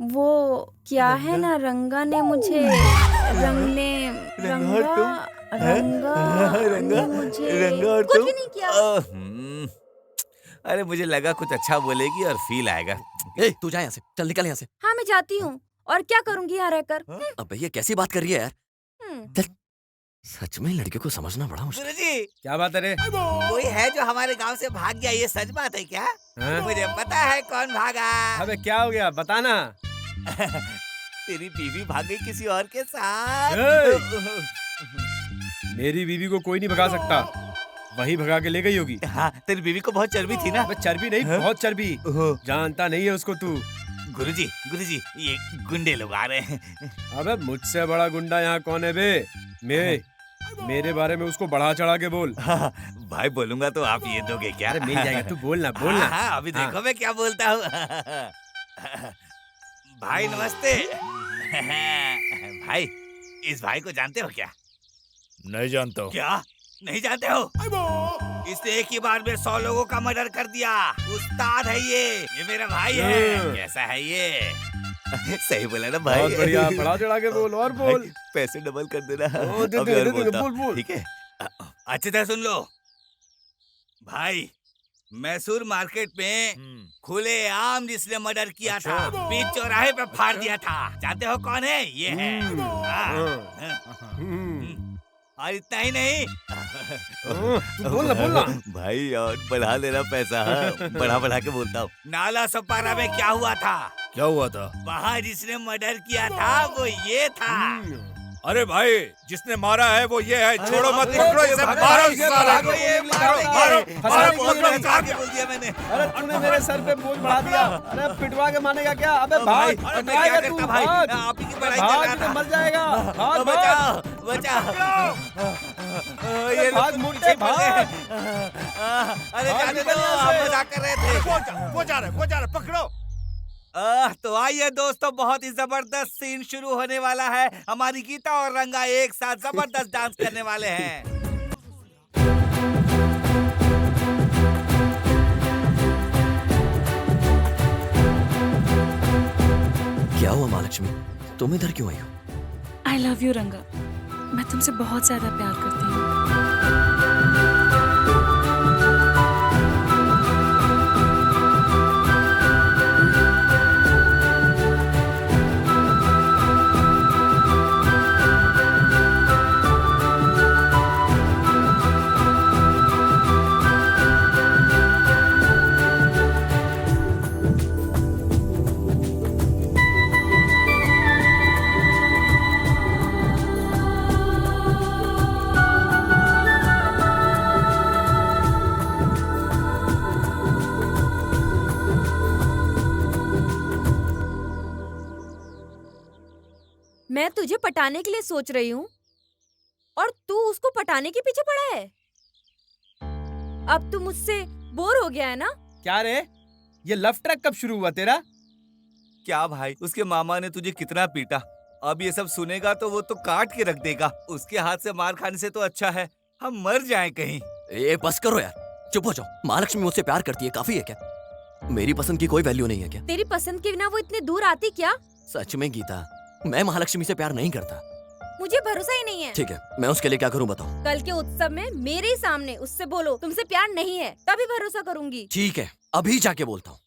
वो क्या है ना, रंगा ने मुझे रंगा रंगा, रंगा मुझे रंगा और कुछ तुम भी नहीं किया। अरे मुझे लगा कुछ अच्छा बोलेगी और फील आएगा। ए, तू जा यहाँ से, चल निकल यहाँ से। हाँ मैं जाती हूँ, और क्या करूंगी यहाँ रहकर? अबे ये कैसी बात कर रही है यार? चल, सच में लड़के को समझना बड़ा मुश्किल। गुरुजी, क्या बात है रे? कोई है जो हमारे गांव से भाग गया, ये सच बात है क्या? हाँ? मुझे पता है कौन भागा। अबे क्या हो गया, बताना। तेरी बीवी भाग गई किसी और के साथ। मेरी बीवी को कोई नहीं भगा सकता, वही भगा के ले गई होगी। हाँ, तेरी बीवी को बहुत चर्बी थी ना? चर्बी नहीं, बहुत चर्बी। जानता नहीं है उसको तू। गुरुजी, गुरुजी, ये गुंडे लोग आ रहे हैं। अबे मुझसे बड़ा गुंडा यहाँ कौन है बे? मेरे बारे में उसको बढ़ा चढ़ा के बोल। भाई बोलूंगा तो आप ये दोगे क्या? अरे मिल जाएगा, तू बोलना बोलना। हाँ, अभी देखो मैं क्या बोलता हूँ। भाई नमस्ते। भाई, इस भाई को जानते हो क्या? नहीं जानता हूँ। क्या नहीं जानते हो? इसने एक ही बार में 100 लोगों का मर्डर कर दिया। उस्ताद है ये मेरा भाई है। कैसा है ये? सही बोला ना भाई? बहुत बढ़िया, बढ़ा चढ़ा के बोल और बोल। पैसे डबल कर देना। बोल। ठीक है, अच्छी तरह सुन लो भाई। मैसूर मार्केट में खुले आम जिसने मर्डर किया था, बीच चौराहे पे फाड़ दिया था। जानते हो कौन है? ये है। और इतना ही नहीं, बोलना भाई, और बढ़ा लेना पैसा। बढ़ा के बोलता हूँ। नाला सपारा में क्या हुआ था? क्या हुआ था? वहाँ जिसने मर्डर किया था वो ये था। अरे भाई, जिसने मारा है वो ये है। छोड़ो मत, पकड़ो इसे, मारो इस साले को। बोल दिया मैंने। अरे तूने मेरे सर पे बोझ बढ़ा दिया। अरे पिटवा के मानेगा क्या? अबे भाग, क्या करता भाई? आप ही की पढ़ाई कर रहा था। मर जाएगा। बचा। ये भाग मुझसे भाग। अरे जाने दो, हम मजाक कर रहे थे। वो जा रहे, पकड़ो। तो आइए दोस्तों, बहुत ही जबरदस्त सीन शुरू होने वाला है। हमारी गीता और रंगा एक साथ जबरदस्त डांस करने वाले हैं। क्या हुआ महालक्ष्मी, तुम इधर क्यों आई हो? आई लव यू रंगा, मैं तुमसे बहुत ज्यादा प्यार करती हूँ। मैं तुझे पटाने के लिए सोच रही हूँ और तू उसको पटाने के पीछे पड़ा है। अब तू मुझसे बोर हो गया है ना? क्या रे, ये लव ट्रैक कब शुरू हुआ तेरा? क्या भाई, उसके मामा ने तुझे कितना पीटा। अब ये सब सुनेगा तो वो तो काट के रख देगा। उसके हाथ से मार खाने से तो अच्छा है हम मर जाएं कहीं। ए बस करो यार, चुप हो जाओ। महालक्ष्मी मुझसे प्यार करती है, काफी है क्या? मेरी पसंद की कोई वैल्यू नहीं है क्या? तेरी पसंद के बिना वो इतने दूर आती क्या? सच में गीता, मैं महालक्ष्मी से प्यार नहीं करता। मुझे भरोसा ही नहीं है। ठीक है, मैं उसके लिए क्या करूं बताओ? कल के उत्सव में मेरे ही सामने उससे बोलो तुमसे प्यार नहीं है, तभी भरोसा करूंगी। ठीक है, अभी जाके बोलता हूँ।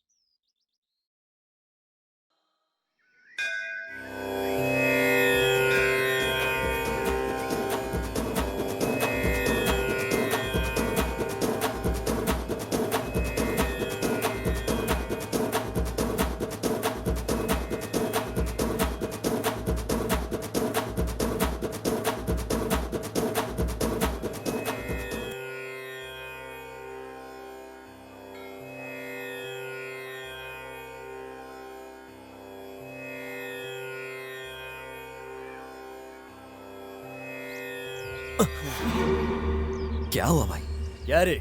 क्या हुआ भाई? क्या रे,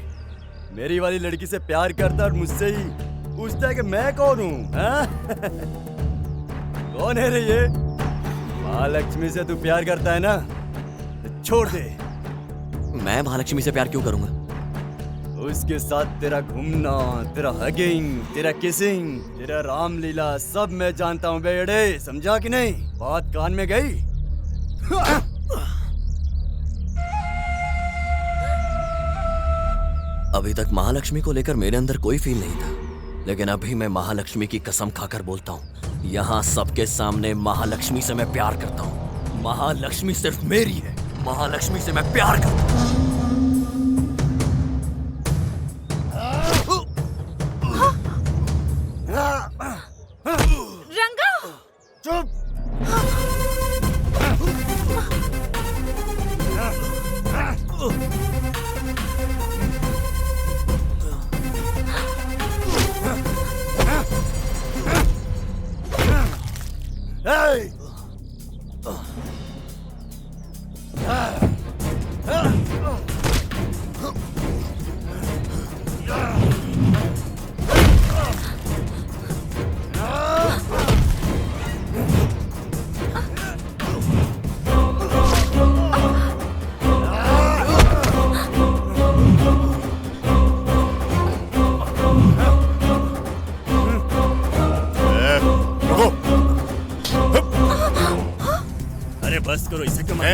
मेरी वाली लड़की से प्यार करता और मुझसे ही पूछता है कि मैं कौन हूँ? कौन है रे ये? महालक्ष्मी से तू प्यार करता है ना? छोड़ दे। मैं महालक्ष्मी से प्यार क्यों करूंगा? उसके साथ तेरा घूमना, तेरा हगिंग, तेरा किसिंग, तेरा रामलीला सब मैं जानता हूँ बेड़े, समझा कि नहीं? बात कान में गई? अभी तक महालक्ष्मी को लेकर मेरे अंदर कोई फील नहीं था, लेकिन अभी मैं महालक्ष्मी की कसम खाकर बोलता हूँ, यहाँ सबके सामने महालक्ष्मी से मैं प्यार करता हूँ। महालक्ष्मी सिर्फ मेरी है, महालक्ष्मी से मैं प्यार करता हूँ। रंगा चुप। Hey! अरे बस करो, इसे क्यों मार?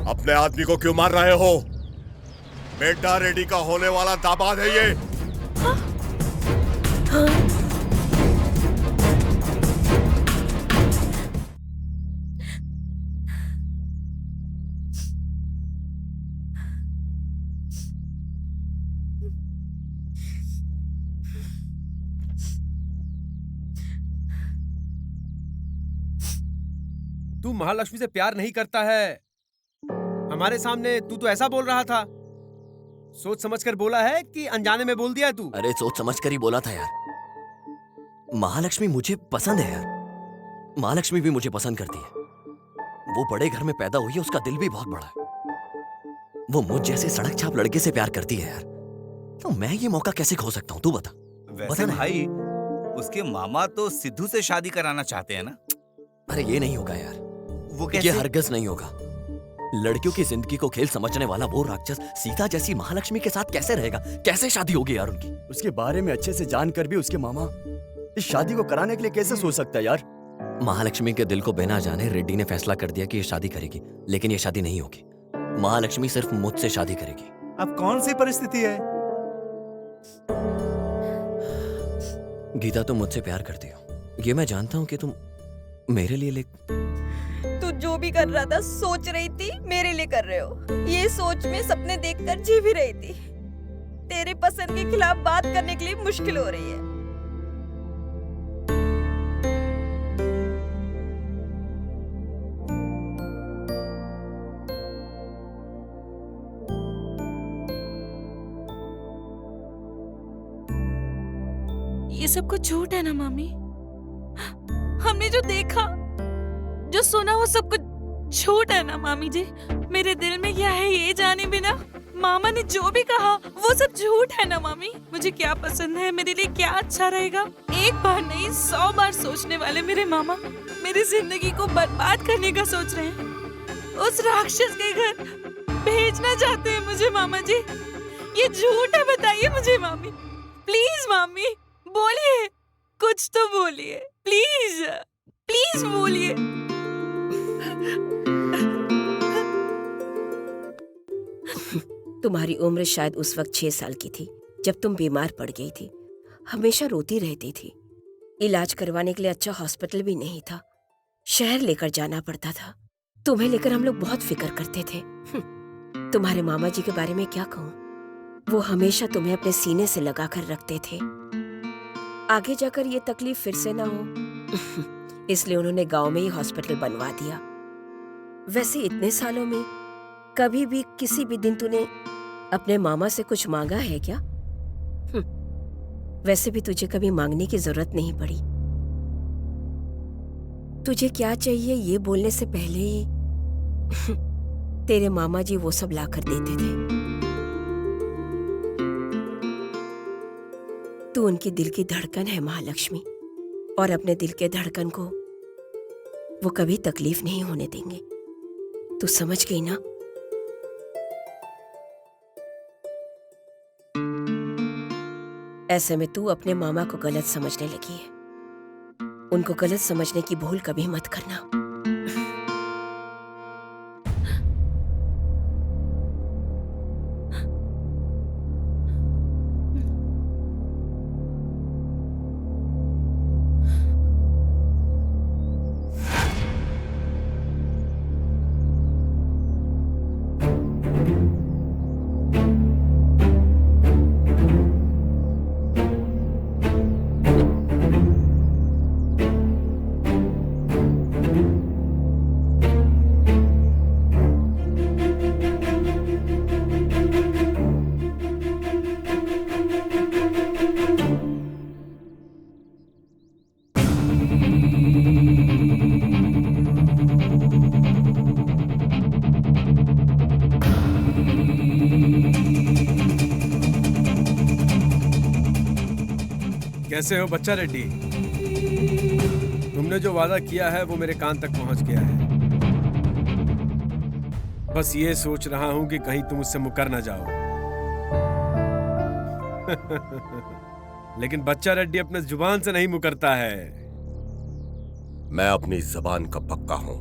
अपने आदमी को क्यों मार रहे हो? बेटा रेड्डी का होने वाला दामाद है ये। तू महालक्ष्मी से प्यार नहीं करता है। हमारे सामने तू तो ऐसा बोल रहा था। सोच समझकर बोला है कि अनजाने में बोल दिया तू? अरे सोच समझ कर ही बोला था यार। महालक्ष्मी मुझे पसंद है यार। महालक्ष्मी भी मुझे पसंद करती है। वो बड़े घर में पैदा हुई है, उसका दिल भी बहुत बड़ा है। वो मुझ जैसे सड़क छाप लड़के से प्यार करती है यार। तो मैं ये मौका कैसे खो सकता हूँ, तू बता। वैसे भाई, उसके मामा तो सिद्धू से शादी कराना चाहते हैं ना? अरे ये नहीं होगा यार। वो कैसे? ये हरगिज़ नहीं होगा। लड़कियों की जिंदगी को खेल समझने वाला वो राक्षस सीता जैसी महालक्ष्मी के साथ कैसे रहेगा? कैसे शादी होगी यार उनकी? उसके बारे में अच्छे से जानकर भी उसके मामा इस शादी को कराने के लिए कैसे सोच सकता है यार? महालक्ष्मी के दिल को बिना जाने रेड्डी ने फैसला कर दिया कि ये शादी करेगी, लेकिन ये शादी नहीं होगी। महालक्ष्मी सिर्फ मुझसे शादी करेगी। अब कौन सी परिस्थिति है? गीता, तुम मुझसे प्यार करती हो, ये मैं जानता हूँ कि तुम मेरे लिए तू जो भी कर रहा था, सोच रही थी मेरे लिए कर रहे हो। ये सोच में सपने देखकर जी भी रही थी। तेरे पसंद के खिलाफ बात करने के लिए मुश्किल हो रही है। ये सब कुछ झूठ है ना मामी? हमने जो देखा, जो सुना, वो सब कुछ झूठ है ना मामी जी? मेरे दिल में क्या है ये जाने बिना मामा ने जो भी कहा वो सब झूठ है ना मामी? मुझे क्या पसंद है, मेरे लिए क्या अच्छा रहेगा, एक बार नहीं 100 बार सोचने वाले मेरे मामा मेरी जिंदगी को बर्बाद करने का सोच रहे हैं। उस राक्षस के घर भेजना चाहते हैं मुझे मामा जी। ये झूठ है, बताइए मुझे मामी। प्लीज मामी बोलिए, कुछ तो बोलिए, प्लीज प्लीज बोलिए। तुम्हारी उम्र शायद उस वक्त 6 साल की थी जब तुम बीमार पड़ गई थी। हमेशा रोती रहती थी। इलाज करवाने के लिए अच्छा हॉस्पिटल भी नहीं था, शहर लेकर जाना पड़ता था। तुम्हें लेकर हम लोग बहुत फिक्र करते थे। तुम्हारे मामा जी के बारे में क्या कहूँ, वो हमेशा तुम्हें अपने सीने से लगा कर रखते थे। आगे जाकर ये तकलीफ फिर से ना हो इसलिए उन्होंने गांव में ही हॉस्पिटल बनवा दिया। वैसे इतने सालों में कभी भी किसी भी दिन तूने अपने मामा से कुछ मांगा है क्या? वैसे भी तुझे कभी मांगने की जरूरत नहीं पड़ी। तुझे क्या चाहिए ये बोलने से पहले ही तेरे मामा जी वो सब लाकर देते थे। तू उनके दिल की धड़कन है महालक्ष्मी, और अपने दिल के धड़कन को वो कभी तकलीफ नहीं होने देंगे। तू समझ गई ना? ऐसे में तू अपने मामा को गलत समझने लगी है। उनको गलत समझने की भूल कभी मत करना। कैसे हो बच्चा रेड्डी? तुमने जो वादा किया है वो मेरे कान तक पहुंच गया है। बस ये सोच रहा हूं कि कहीं तुम मुझसे मुकर ना जाओ। लेकिन बच्चा रेड्डी अपने जुबान से नहीं मुकरता है। मैं अपनी जबान का पक्का हूं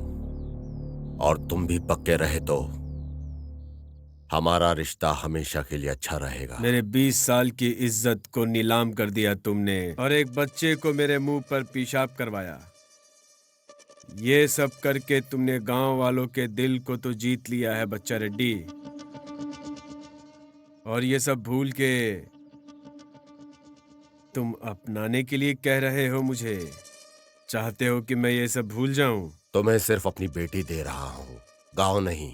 और तुम भी पक्के रहे तो हमारा रिश्ता हमेशा के लिए अच्छा रहेगा। मेरे 20 साल की इज्जत को नीलाम कर दिया तुमने और एक बच्चे को मेरे मुंह पर पेशाब करवाया। ये सब करके तुमने गांव वालों के दिल को तो जीत लिया है बच्चा रेड्डी, और ये सब भूल के तुम अपनाने के लिए कह रहे हो मुझे। चाहते हो कि मैं ये सब भूल जाऊं? तुम्हें सिर्फ अपनी बेटी दे रहा हूं, गांव नहीं।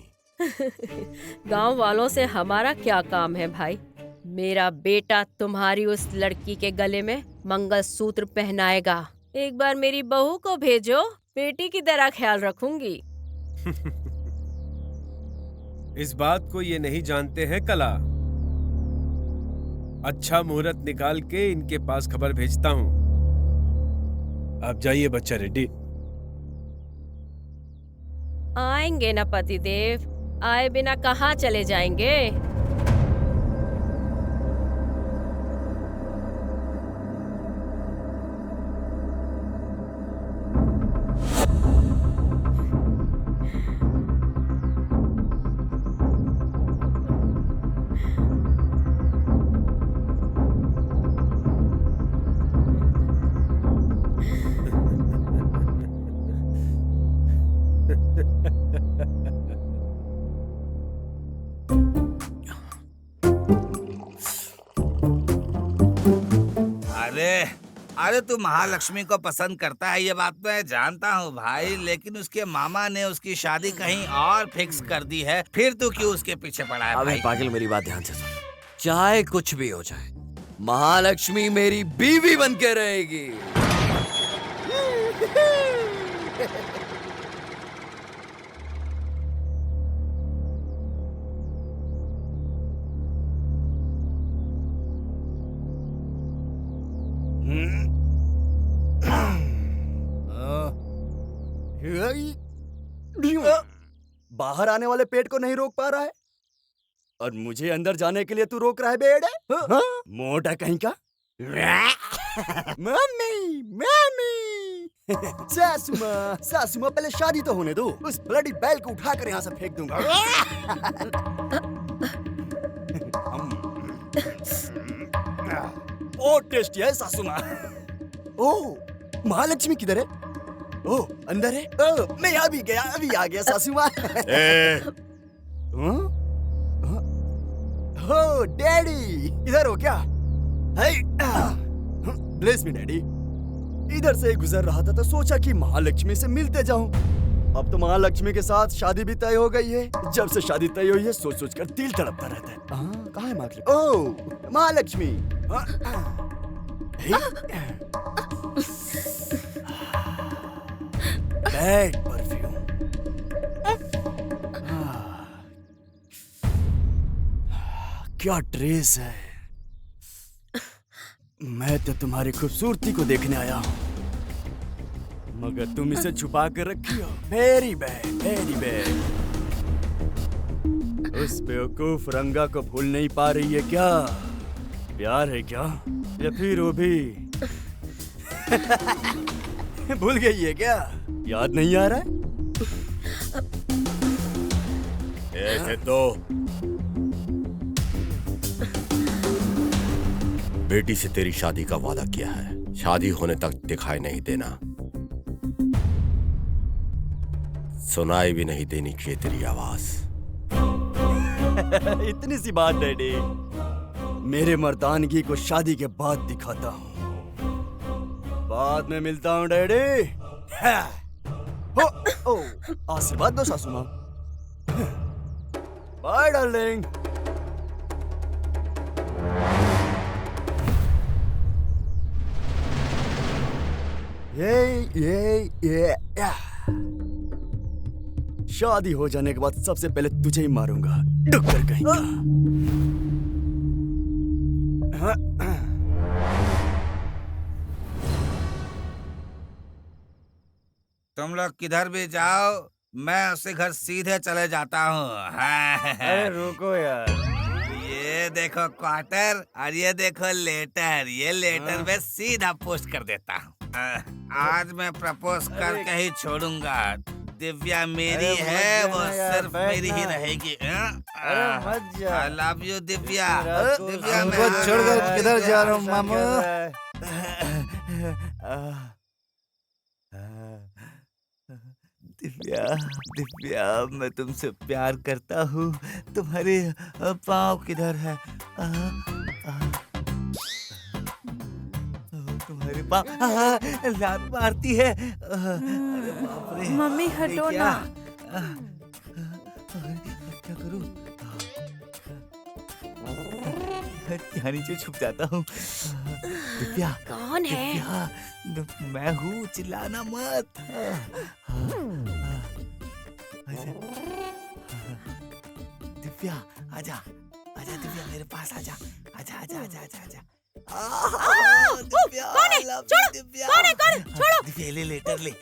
गांव वालों से हमारा क्या काम है भाई? मेरा बेटा तुम्हारी उस लड़की के गले में मंगलसूत्र पहनाएगा। एक बार मेरी बहू को भेजो, बेटी की तरह ख्याल रखूंगी। इस बात को ये नहीं जानते हैं कला। अच्छा मुहूर्त निकाल के इनके पास खबर भेजता हूं। आप जाइए बच्चा रेड्डी। आएंगे ना पतिदेव, आए बिना कहाँ चले जाएंगे? अरे तू महालक्ष्मी को पसंद करता है, ये बात मैं जानता हूँ भाई, लेकिन उसके मामा ने उसकी शादी कहीं और फिक्स कर दी है। फिर तू क्यों उसके पीछे पड़ा है? अबे पागल, मेरी बात ध्यान से सुन। चाहे कुछ भी हो जाए, महालक्ष्मी मेरी बीवी बन के रहेगी। बाहर आने वाले पेट को नहीं रोक पा रहा है और मुझे अंदर जाने के लिए तू रोक रहा है बेड़े? मोटा कहीं का। मम्मी मम्मी सासू माँ पहले शादी तो होने दो। उस ब्लडी बैल को उठाकर यहाँ से फेंक दूंगा। ओ टेस्टी है सासू माँ। ओ महालक्ष्मी किधर है? ओ अंदर है। ओ मैं अभी आ गया सासू माँ। हो डैडी, इधर हो क्या? Bless me daddy. इधर से गुजर रहा था तो सोचा कि महालक्ष्मी से मिलते जाऊं। अब तो महालक्ष्मी के साथ शादी भी तय हो गई है। जब से शादी तय हुई है सोच सोच कर दिल तड़पता रहता है। कहाँ है महालक्ष्मी? ओ महालक्ष्मी। Bad perfume. क्या ड्रेस है। मैं तो तुम्हारी खूबसूरती को देखने आया हूँ, मगर तुम इसे छुपा कर रखी हो। Very bad, very bad. उस बेवकूफ रंगा को भूल नहीं पा रही है क्या? प्यार है क्या? या फिर वो भी भूल गई है क्या? याद नहीं आ रहा है? ऐसे तो बेटी से तेरी शादी का वादा किया है, शादी होने तक दिखाई नहीं देना, सुनाई भी नहीं देनी चाहिए तेरी आवाज। इतनी सी बात डैडी, मेरे मर्दानगी को शादी के बाद दिखाता हूँ। बाद में मिलता हूँ डैडी। ओ, आशीर्वाद दो सासू माँ। Bye darling. ये शादी हो जाने के बाद सबसे पहले तुझे ही मारूंगा, डुक्कर कहीं का। तुम लोग किधर भी जाओ, मैं उसके घर सीधे चले जाता हूँ। अरे रुको यार, ये देखो क्वार्टर और ये देखो लेटर। ये लेटर में सीधा पोस्ट कर देता हूँ। आज मैं प्रपोज करके ही छोड़ूंगा। दिव्या मेरी है, वो सिर्फ मेरी ही रहेगी। I love you Divya. Divya हमको छोड़कर किधर जा रहा हूँ मामू? दिव्या, दिव्या, मैं तुमसे प्यार करता हूँ। तुम्हारे पाँव किधर है? तुम्हारे पाँव लात मारती है। अरे बाप रे, मम्मी हटो ना। क्या करूँ? यहाँ नीचे छुप जाता हूँ। दिव्या, कौन है? दिव्या, मैं हूँ, चिल्लाना मत। दिव्या आजा, आजा दिव्या, मेरे पास आजा, आजा आजा आजा आजा आजा। दिव्या, कौन है? छोड़ो, दिव्या, कौन है? कौन है? छोड़ो। दिव्या ले लेटर ले।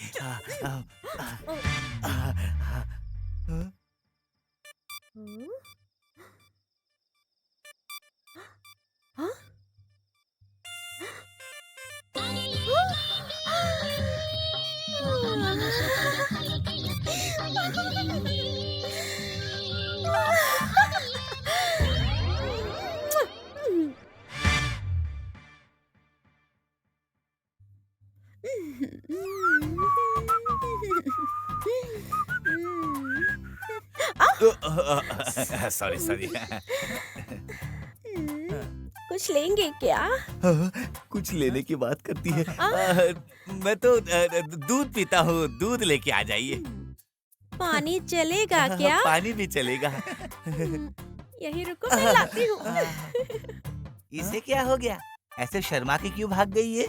Sorry sorry. कुछ लेंगे क्या? कुछ लेने की बात करती है। मैं तो दूध पीता हूँ, दूध लेके आ जाइए। पानी चलेगा क्या? पानी भी चलेगा। यही रुको, मैं लाती हूँ। इसे क्या हो गया? ऐसे शर्मा के क्यों भाग गई है?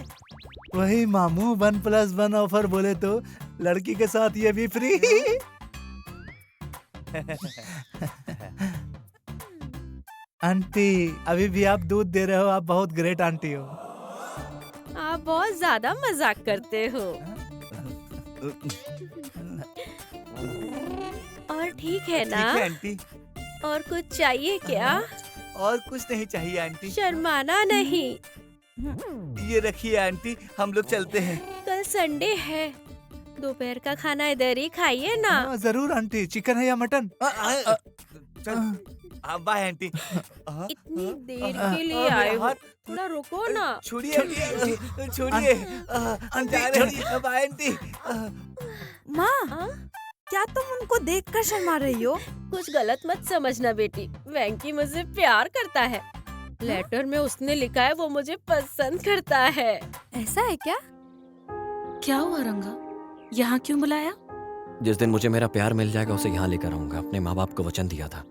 वही मामू, 1+1 ऑफर बोले तो लड़की के साथ ये भी फ्री। आंटी, अभी भी आप दूध दे रहे हो, आप बहुत ग्रेट आंटी हो। आप बहुत ज्यादा मजाक करते हो। और ठीक है ना? ठीक है आंटी। और कुछ चाहिए क्या? और कुछ नहीं चाहिए आंटी। शर्माना नहीं। ये रखिए आंटी, हम लोग चलते हैं। कल संडे है, दोपहर का खाना इधर ही खाइए ना। जरूर आंटी, चिकन है या मटन? Bye aunty. इतनी देर के लिए आए हो, थोड़ा रुको ना। छोड़िए, छोड़िए, हम जा रहे हैं। Bye aunty. माँ, क्या तुम उनको देखकर शर्मा रही हो? कुछ गलत मत समझना बेटी, वेंकी मुझसे प्यार करता है। लेटर में उसने लिखा है वो मुझे पसंद करता है। ऐसा है क्या? क्या हुआ रंगा, यहाँ क्यों बुलाया? जिस दिन मुझे मेरा प्यार मिल जाएगा उसे यहाँ लेकर आऊंगा। अपने माँ बाप को वचन दिया था,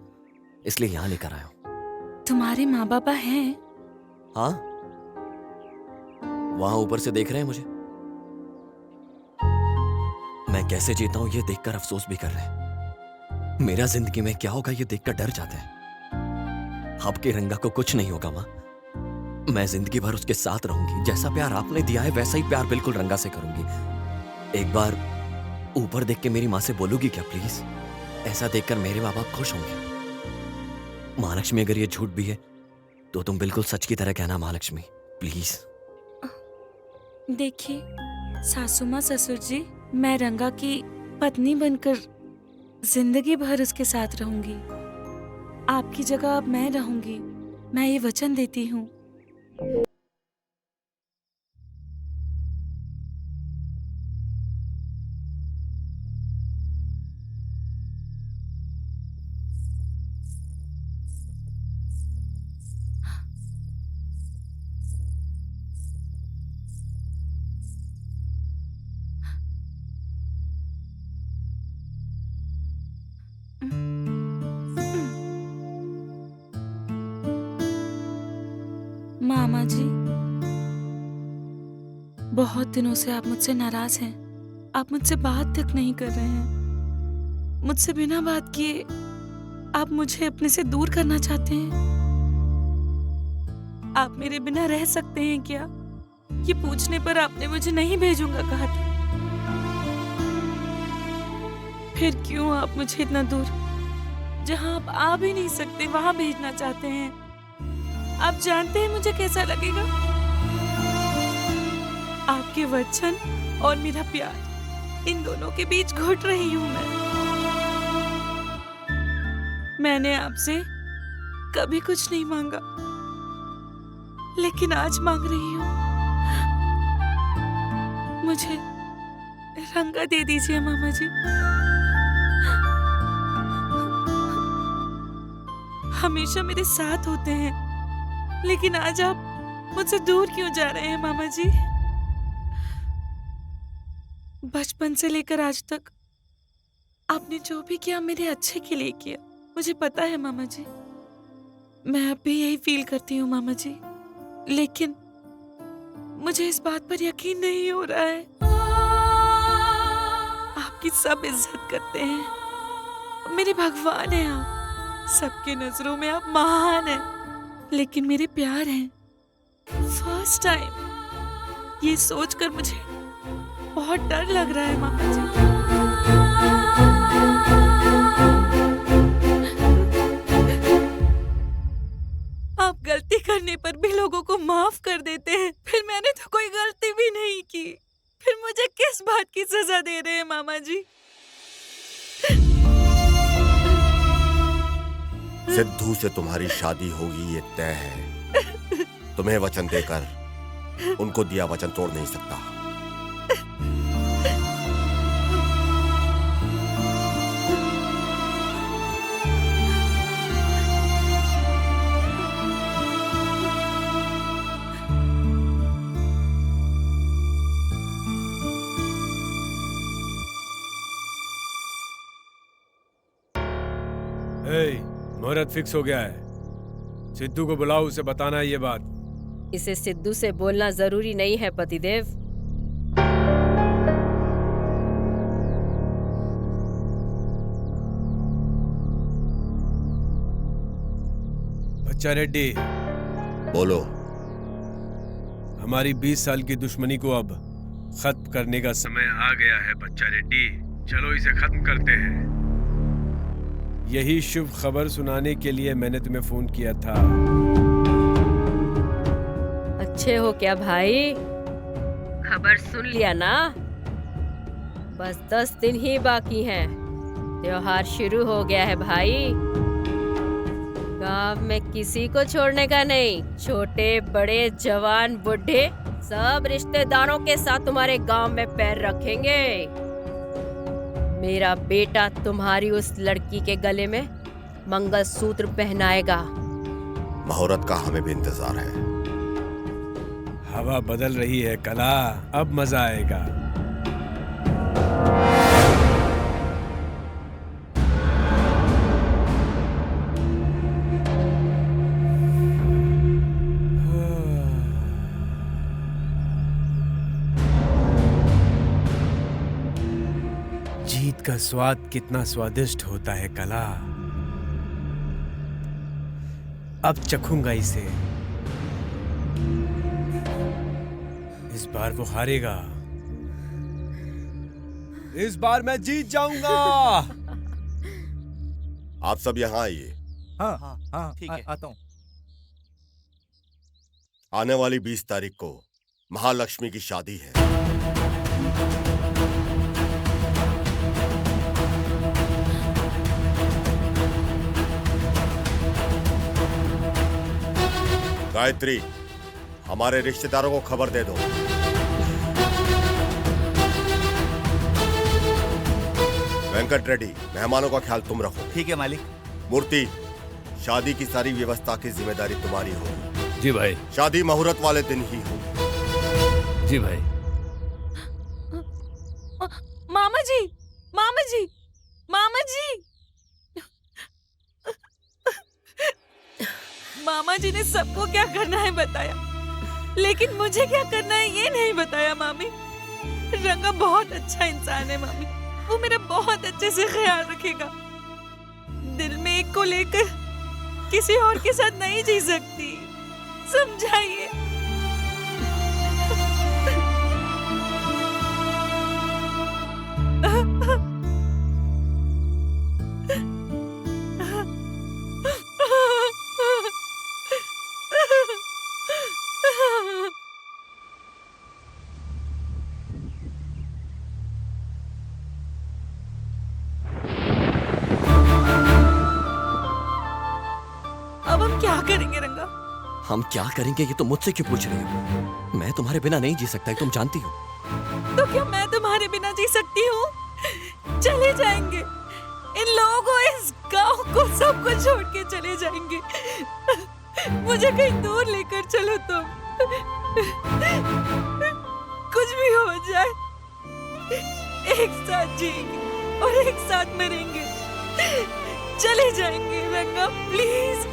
इसलिए यहाँ लेकर आया हूँ। तुम्हारे माँ बाबा हैं? हाँ, वहाँ ऊपर से देख रहे हैं मुझे। मैं कैसे जीता हूँ ये देखकर अफसोस भी कर रहे हैं। मेरा जिंदगी में क्या होगा ये देखकर डर जाते हैं। आपके रंगा को कुछ नहीं होगा माँ, मैं जिंदगी भर उसके साथ रहूंगी। जैसा प्यार आपने दिया है वैसा ही प्यार बिल्कुल रंगा से करूंगी। एक बार ऊपर देख के मेरी माँ से बोलोगी क्या प्लीज? ऐसा देखकर मेरे माँ बाप खुश होंगे। महालक्ष्मी, अगर ये झूठ भी है तो तुम बिल्कुल सच की तरह कहना महालक्ष्मी। प्लीज। देखिए सासू माँ, ससुर जी, मैं रंगा की पत्नी बनकर जिंदगी भर उसके साथ रहूंगी। आपकी जगह अब मैं रहूंगी, मैं ये वचन देती हूँ। मामा जी, बहुत दिनों से आप मुझसे नाराज हैं। आप मुझसे बात तक नहीं कर रहे हैं। मुझसे बिना बात किए आप मुझे अपने से दूर करना चाहते हैं। आप मेरे बिना रह सकते हैं क्या? ये पूछने पर आपने मुझे नहीं भेजूंगा कहा था। फिर क्यों आप मुझे इतना दूर, जहां आप आ भी नहीं सकते, वहां भेजना चाहते हैं? आप जानते हैं मुझे कैसा लगेगा? आपके वचन और मेरा प्यार, इन दोनों के बीच घुट रही हूं मैं। मैंने आपसे कभी कुछ नहीं मांगा, लेकिन आज मांग रही हूं। मुझे रंगा दे दीजिए मामा जी। हमेशा मेरे साथ होते हैं, लेकिन आज आप मुझसे दूर क्यों जा रहे हैं मामा जी? बचपन से लेकर आज तक आपने जो भी किया मेरे अच्छे के लिए किया, मुझे पता है मामा जी। मैं अब भी यही फील करती हूँ मामा जी, लेकिन मुझे इस बात पर यकीन नहीं हो रहा है। आपकी सब इज्जत करते हैं, मेरे भगवान हैं आप, सबके नजरों में आप महान हैं, लेकिन मेरे प्यार हैं फर्स्ट टाइम। ये सोचकर मुझे बहुत डर लग रहा है मामा जी। आप गलती करने पर भी लोगों को माफ कर देते हैं, फिर मैंने तो कोई गलती भी नहीं की, फिर मुझे किस बात की सजा दे रहे हैं मामा जी? सिद्धू से तुम्हारी शादी होगी ये तय है। तुम्हें वचन देकर उनको दिया वचन तोड़ नहीं सकता। मुहूर्त फिक्स हो गया है। सिद्धू को बुलाओ, उसे बताना है ये बात। इसे सिद्धू से बोलना जरूरी नहीं है पतिदेव। बच्चा रेड्डी, बोलो। हमारी 20 साल की दुश्मनी को अब खत्म करने का समय आ गया है बच्चा रेड्डी। चलो इसे खत्म करते हैं। यही शुभ खबर सुनाने के लिए मैंने तुम्हें फोन किया था। अच्छे हो क्या भाई? खबर सुन लिया ना? बस 10 दिन ही बाकी हैं, त्योहार शुरू हो गया है भाई। गांव में किसी को छोड़ने का नहीं, छोटे बड़े जवान बूढ़े सब रिश्तेदारों के साथ तुम्हारे गांव में पैर रखेंगे। मेरा बेटा तुम्हारी उस लड़की के गले में मंगलसूत्र पहनाएगा। मुहूर्त का हमें भी इंतजार है। हवा बदल रही है कला, अब मजा आएगा। जीत का स्वाद कितना स्वादिष्ट होता है कला। अब चखूंगा इसे। इस बार वो हारेगा, इस बार मैं जीत जाऊंगा। आप सब यहाँ आइए। हाँ, ठीक है, आता हूँ। आने वाली 20 तारीख को महालक्ष्मी की शादी है। गायत्री, हमारे रिश्तेदारों को खबर दे दो। वेंकट रेड्डी, मेहमानों का ख्याल तुम रखो। ठीक है मालिक। मूर्ति, शादी की सारी व्यवस्था की जिम्मेदारी तुम्हारी होगी। जी भाई। शादी मुहूर्त वाले दिन ही हो। जी भाई। मामा जी, मामा जी, मामा जी। मामा जी ने सबको क्या करना है बताया, लेकिन मुझे क्या करना है ये नहीं बताया। मामी, रंगा बहुत अच्छा इंसान है मामी, वो मेरा बहुत अच्छे से ख्याल रखेगा। दिल में एक को लेकर किसी और के साथ नहीं जी सकती, समझाइए। अब हम क्या करेंगे रंगा? हम क्या करेंगे ये तो मुझसे क्यों पूछ रही हो? मैं तुम्हारे बिना नहीं जी सकता, तुम जानती हो। तो क्या मैं तुम्हारे बिना जी सकती हूँ? चले जाएंगे, इन लोगों को, इस गांव को, सब कुछ छोड़ के चले जाएंगे। मुझे कहीं दूर लेकर चलो तुम। कुछ भी हो जाए, एक साथ जिएंगे और एक साथ मरेंगे। चले जाएंगे रंगा, प्लीज।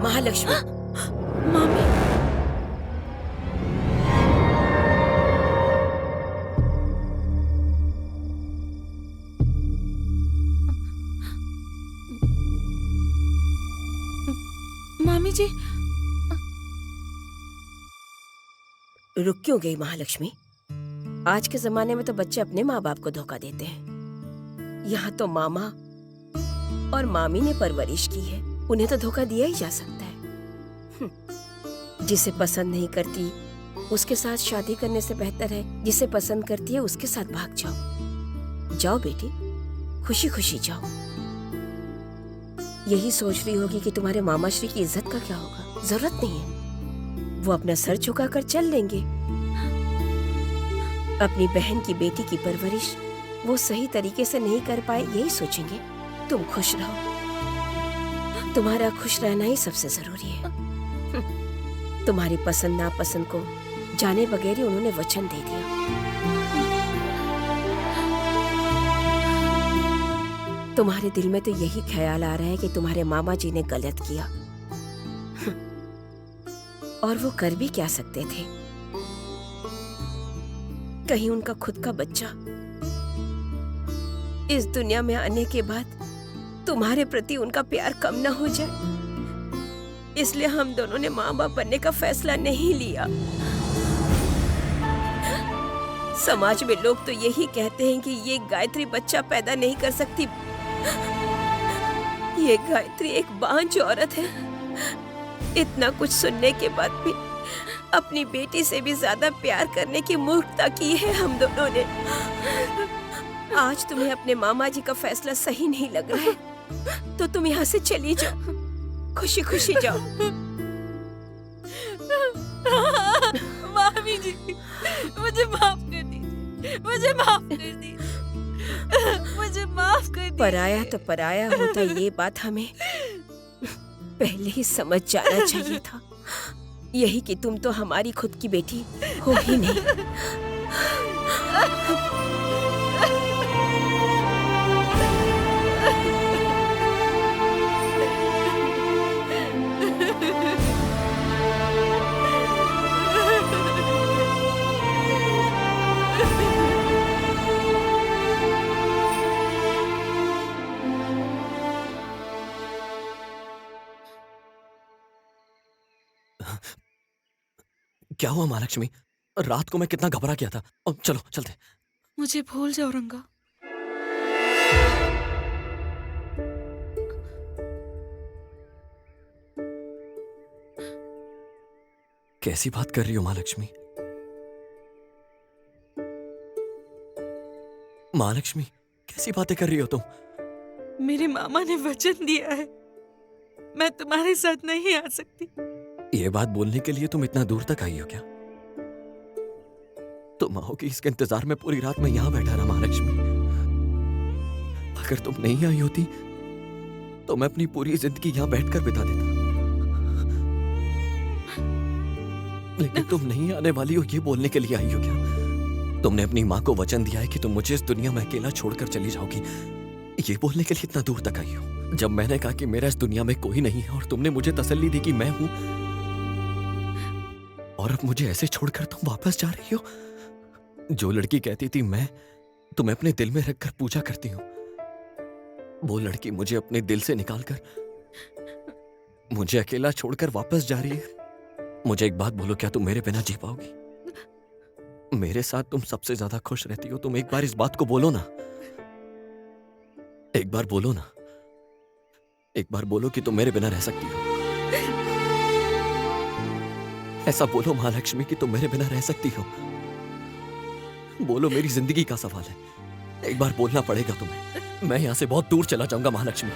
महालक्ष्मी, मामी, मामी जी। रुक क्यों गई महालक्ष्मी? आज के जमाने में तो बच्चे अपने माँ बाप को धोखा देते हैं। यहाँ तो मामा और मामी ने परवरिश की है, उन्हें तो धोखा दिया ही जा सकता है। जिसे पसंद नहीं करती उसके साथ शादी करने से बेहतर है जिसे पसंद करती है उसके साथ भाग जाओ। जाओ बेटी, खुशी खुशी जाओ। यही सोच रही होगी कि तुम्हारे मामा श्री की इज्जत का क्या होगा। जरूरत नहीं है, वो अपना सर झुकाकर चल लेंगे। अपनी बहन की बेटी की परवरिश वो सही तरीके से नहीं कर पाए, यही सोचेंगे। तुम खुश रहो, तुम्हारा खुश रहना ही सबसे जरूरी है। तुम्हारी पसंद नापसंद को जाने बगैर ही उन्होंने वचन दे दिया। तुम्हारे दिल में तो यही ख्याल आ रहा है कि तुम्हारे मामा जी ने गलत किया। और वो कर भी क्या सकते थे? कहीं उनका खुद का बच्चा इस दुनिया में आने के बाद तुम्हारे प्रति उनका प्यार कम ना हो जाए, इसलिए हम दोनों ने माँ बाप बनने का फैसला नहीं लिया। समाज में लोग तो यही कहते हैं कि ये गायत्री बच्चा पैदा नहीं कर सकती। ये गायत्री एक बांझ औरत है। इतना कुछ सुनने के बाद भी अपनी बेटी से भी ज्यादा प्यार करने की मूर्खता की है हम दोनों ने। आज तुम्हें अपने मामा जी का फैसला सही नहीं लग रहा है तो तुम यहाँ से चली जाओ, खुशी खुशी जाओ। मामी जी, मुझे माफ कर दीजिए, मुझे माफ कर दीजिए, मुझे माफ कर दीजिए। पराया तो पराया होता, ये बात हमें पहले ही समझ जाना चाहिए था। यही कि तुम तो हमारी खुद की बेटी हो ही नहीं। क्या हुआ महालक्ष्मी? रात को मैं कितना घबरा गया था। अब चलो चलते। मुझे भूल जाओ रंगा। कैसी बात कर रही हो महालक्ष्मी? महालक्ष्मी कैसी बातें कर रही हो तुम? मेरे मामा ने वचन दिया है, मैं तुम्हारे साथ नहीं आ सकती। ये बात बोलने के लिए तुम इतना दूर तक आई हो क्या? तुम आओगी इसके इंतजार में पूरी रात मैं यहां बैठा रहा महालक्ष्मी। अगर तुम नहीं आई होती तो मैं अपनी पूरी जिंदगी यहां बैठकर बिता देता। लेकिन तुम नहीं आने वाली हो ये बोलने के लिए आई हो क्या? तुमने अपनी माँ को वचन दिया है कि तुम मुझे इस दुनिया में अकेला छोड़कर चली जाओगी, ये बोलने के लिए इतना दूर तक आई हो। जब मैंने कहा कि मेरा इस दुनिया में कोई नहीं है और तुमने मुझे तसल्ली दी कि मैं हूं, और अब मुझे ऐसे छोड़कर तुम वापस जा रही हो। जो लड़की कहती थी मैं तुम्हें अपने दिल में रखकर पूजा करती हूं, वो लड़की मुझे अपने दिल से निकालकर मुझे अकेला छोड़कर वापस जा रही है। मुझे एक बात बोलो, क्या तुम मेरे बिना जी पाओगी? मेरे साथ तुम सबसे ज्यादा खुश रहती हो। तुम एक बार इस बात को बोलो ना, एक बार बोलो ना, एक बार बोलो कि तुम मेरे बिना रह सकती हो। ऐसा बोलो महालक्ष्मी कि तुम मेरे बिना रह सकती हो। बोलो, मेरी जिंदगी का सवाल है, एक बार बोलना पड़ेगा तुम्हें। मैं यहां से बहुत दूर चला जाऊंगा महालक्ष्मी,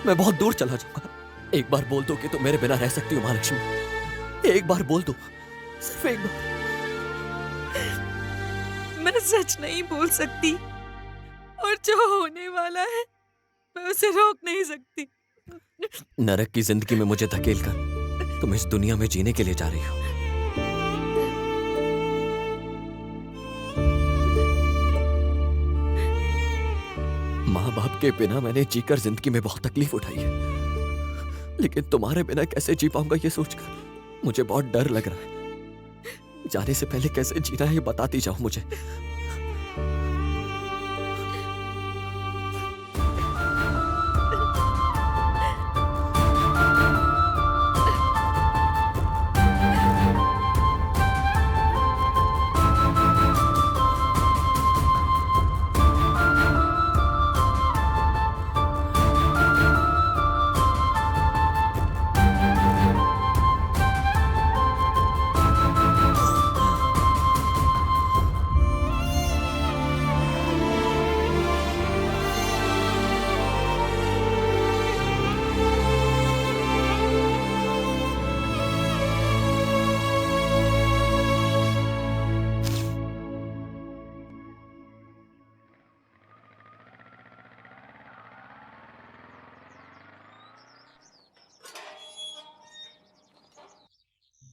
मैं बहुत दूर चला जाऊंगा। एक बार बोल दो कि तुम मेरे बिना रह सकती हो महालक्ष्मी, एक बार बोल दो, सिर्फ एक बार। मैं सच नहीं बोल सकती, और जो होने वाला है मैं उसे रोक नहीं सकती। नरक की जिंदगी में मुझे धकेलकर तुम इस दुनिया में जीने के लिए जा रही हो। माँ बाप के बिना मैंने जीकर जिंदगी में बहुत तकलीफ उठाई है, लेकिन तुम्हारे बिना कैसे जी पाऊंगा ये सोचकर मुझे बहुत डर लग रहा है। जाने से पहले कैसे जीना है ये बताती जाओ मुझे।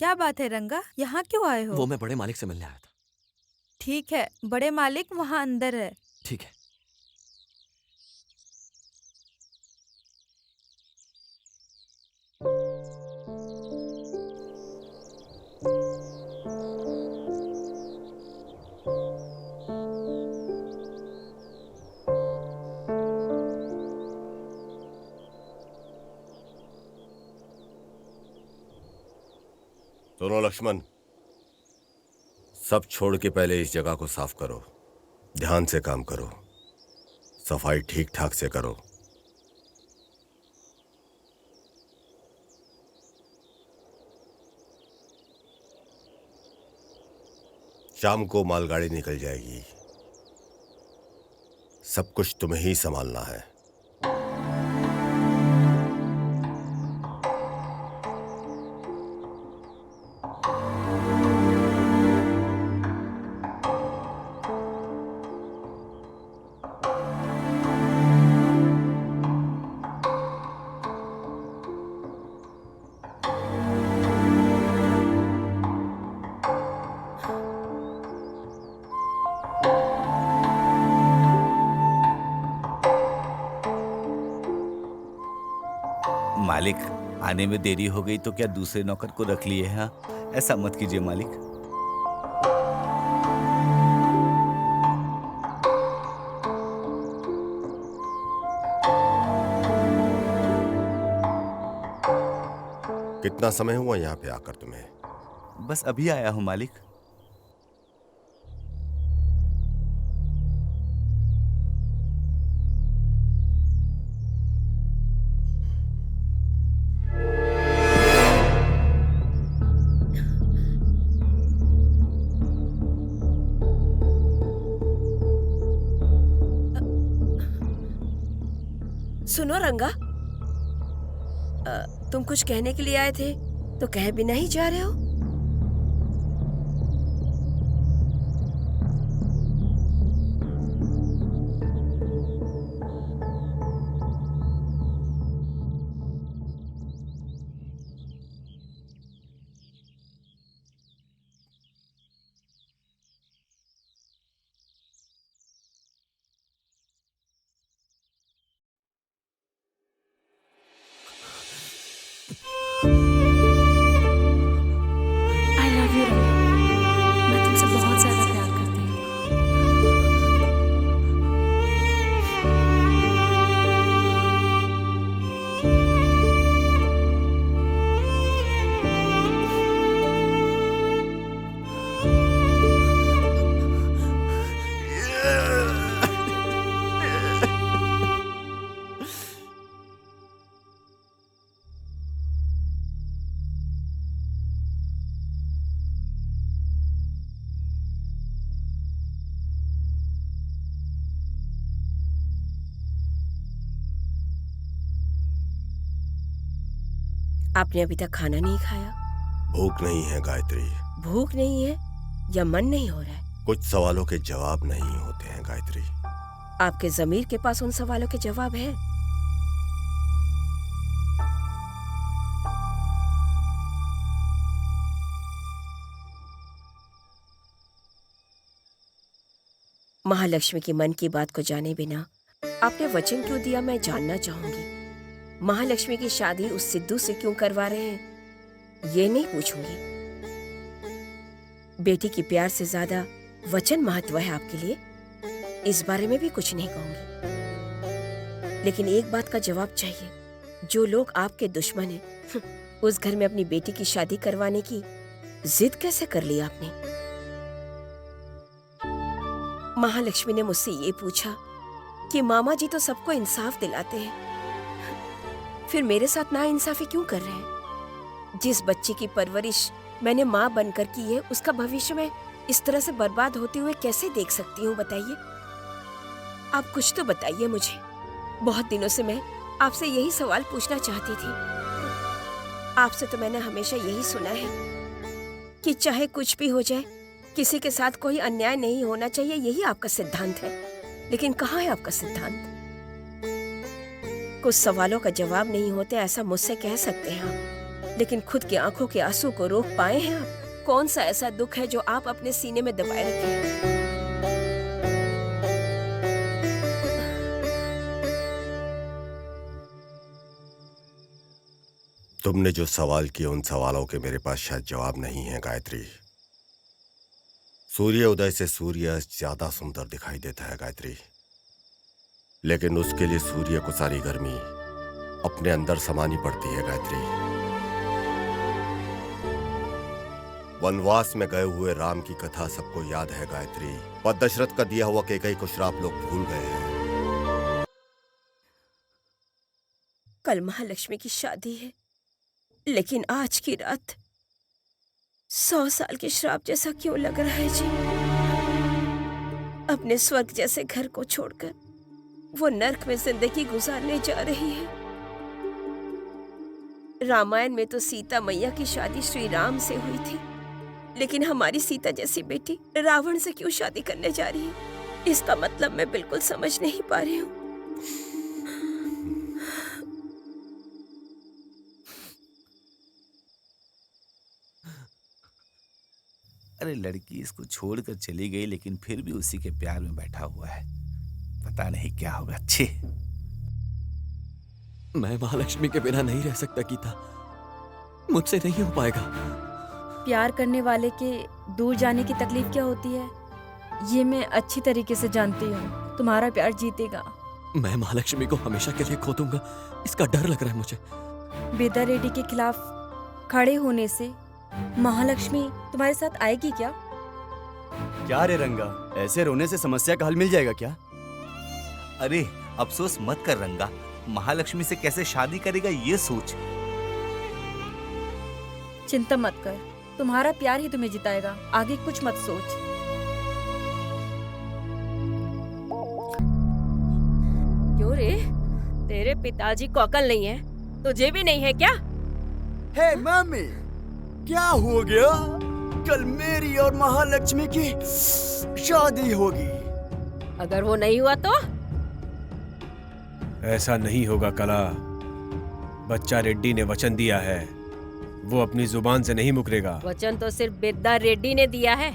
क्या बात है रंगा, यहाँ क्यों आए हो? वो मैं बड़े मालिक से मिलने आया था। ठीक है, बड़े मालिक वहाँ अंदर है। ठीक है। सुनो लक्ष्मण, सब छोड़ के पहले इस जगह को साफ करो। ध्यान से काम करो, सफाई ठीक ठाक से करो। शाम को मालगाड़ी निकल जाएगी, सब कुछ तुम्हें ही संभालना है। मालिक, आने में देरी हो गई तो क्या दूसरे नौकर को रख लिए? हाँ, ऐसा मत कीजिए मालिक। कितना समय हुआ यहाँ पे आकर तुम्हें? बस अभी आया हूँ मालिक। सुनो रंगा, तुम कुछ कहने के लिए आए थे तो कह भी नहीं जा रहे हो? आई लव यू रंगा, मैं तुमसे बहुत ज्यादा प्यार करती हूँ। आपने अभी तक खाना नहीं खाया? भूख नहीं है गायत्री। भूख नहीं है या मन नहीं हो रहा है? कुछ सवालों के जवाब नहीं होते हैं गायत्री। आपके जमीर के पास उन सवालों के जवाब है? महालक्ष्मी की मन की बात को जाने बिना आपने वचन क्यों दिया, मैं जानना चाहूंगी। महालक्ष्मी की शादी उस सिद्धू से क्यों करवा रहे हैं, ये नहीं पूछूंगी। बेटी की प्यार से ज्यादा वचन महत्व है आपके लिए, इस बारे में भी कुछ नहीं कहूंगी। लेकिन एक बात का जवाब चाहिए, जो लोग आपके दुश्मन हैं, उस घर में अपनी बेटी की शादी करवाने की जिद कैसे कर ली आपने? महालक्ष्मी ने मुझसे ये पूछा कि मामा जी तो सबको इंसाफ दिलाते हैं, फिर मेरे साथ ना इंसाफी क्यों कर रहे हैं? जिस बच्चे की परवरिश मैंने माँ बनकर की है, उसका भविष्य मैं इस तरह से बर्बाद होते हुए कैसे देख सकती हूँ, बताइए। आप कुछ तो बताइए मुझे। बहुत दिनों से मैं आपसे यही सवाल पूछना चाहती थी। आपसे तो मैंने हमेशा यही सुना है कि चाहे कुछ भी हो जाए, किसी के साथ कोई अन्याय नहीं होना चाहिए, यही आपका सिद्धांत है। लेकिन कहाँ है आपका सिद्धांत? कुछ सवालों का जवाब नहीं होते, ऐसा मुझसे कह सकते हैं आप, लेकिन खुद की आंखों के आंसू को रोक पाए हैं आप? कौन सा ऐसा दुख है जो आप अपने सीने में दबाए रखे हैं? तुमने जो सवाल किए उन सवालों के मेरे पास शायद जवाब नहीं है गायत्री। सूर्य उदय से सूर्य ज्यादा सुंदर दिखाई देता है गायत्री, लेकिन उसके लिए सूर्य को सारी गर्मी अपने अंदर समानी पड़ती है गायत्री। वनवास में गए हुए राम की कथा सबको याद है गायत्री, पर दशरथ का दिया हुआ कैकेयी को श्राप लोग भूल गए हैं। कल महालक्ष्मी की शादी है, लेकिन आज की रात 100 साल के श्राप जैसा क्यों लग रहा है जी? अपने स्वर्ग जैसे घर को छोड़कर वो नर्क में जिंदगी गुजारने जा रही है। रामायण में तो सीता मैया की शादी श्री राम से हुई थी, लेकिन हमारी सीता जैसी बेटी रावण से क्यों शादी करने जा रही है? इसका मतलब मैं बिल्कुल समझ नहीं पा रही हूँ। अरे लड़की इसको छोड़कर चली गई, लेकिन फिर भी उसी के प्यार में बैठा हुआ है। पता नहीं क्या होगा। अच्छे मैं महालक्ष्मी के बिना नहीं रह सकता गीता, मुझसे नहीं हो पाएगा। प्यार करने वाले के दूर जाने की तकलीफ क्या होती है, ये मैं अच्छी तरीके से जानती हूँ। तुम्हारा प्यार जीतेगा। मैं महालक्ष्मी को हमेशा के लिए खो दूंगा, इसका डर लग रहा है मुझे। बेदा रेड्डी के खिलाफ खड़े होने से महालक्ष्मी तुम्हारे साथ आएगी क्या? क्या रे रंगा, ऐसे रोने से समस्या का हल मिल जाएगा क्या? अरे अफसोस मत कर रंगा, महालक्ष्मी से कैसे शादी करेगा ये सोच। चिंता मत कर, तुम्हारा प्यार ही तुम्हें जिताएगा। आगे कुछ मत सोच। क्यों रे, तेरे पिताजी को अकल नहीं है? तुझे भी नहीं है क्या? हे मम्मी, क्या हो गया? कल मेरी और महालक्ष्मी की शादी होगी। अगर वो नहीं हुआ तो? ऐसा नहीं होगा कला। बच्चा रेड्डी ने वचन दिया है, वो अपनी जुबान से नहीं मुकरेगा। वचन तो सिर्फ बेदा रेड्डी ने दिया है,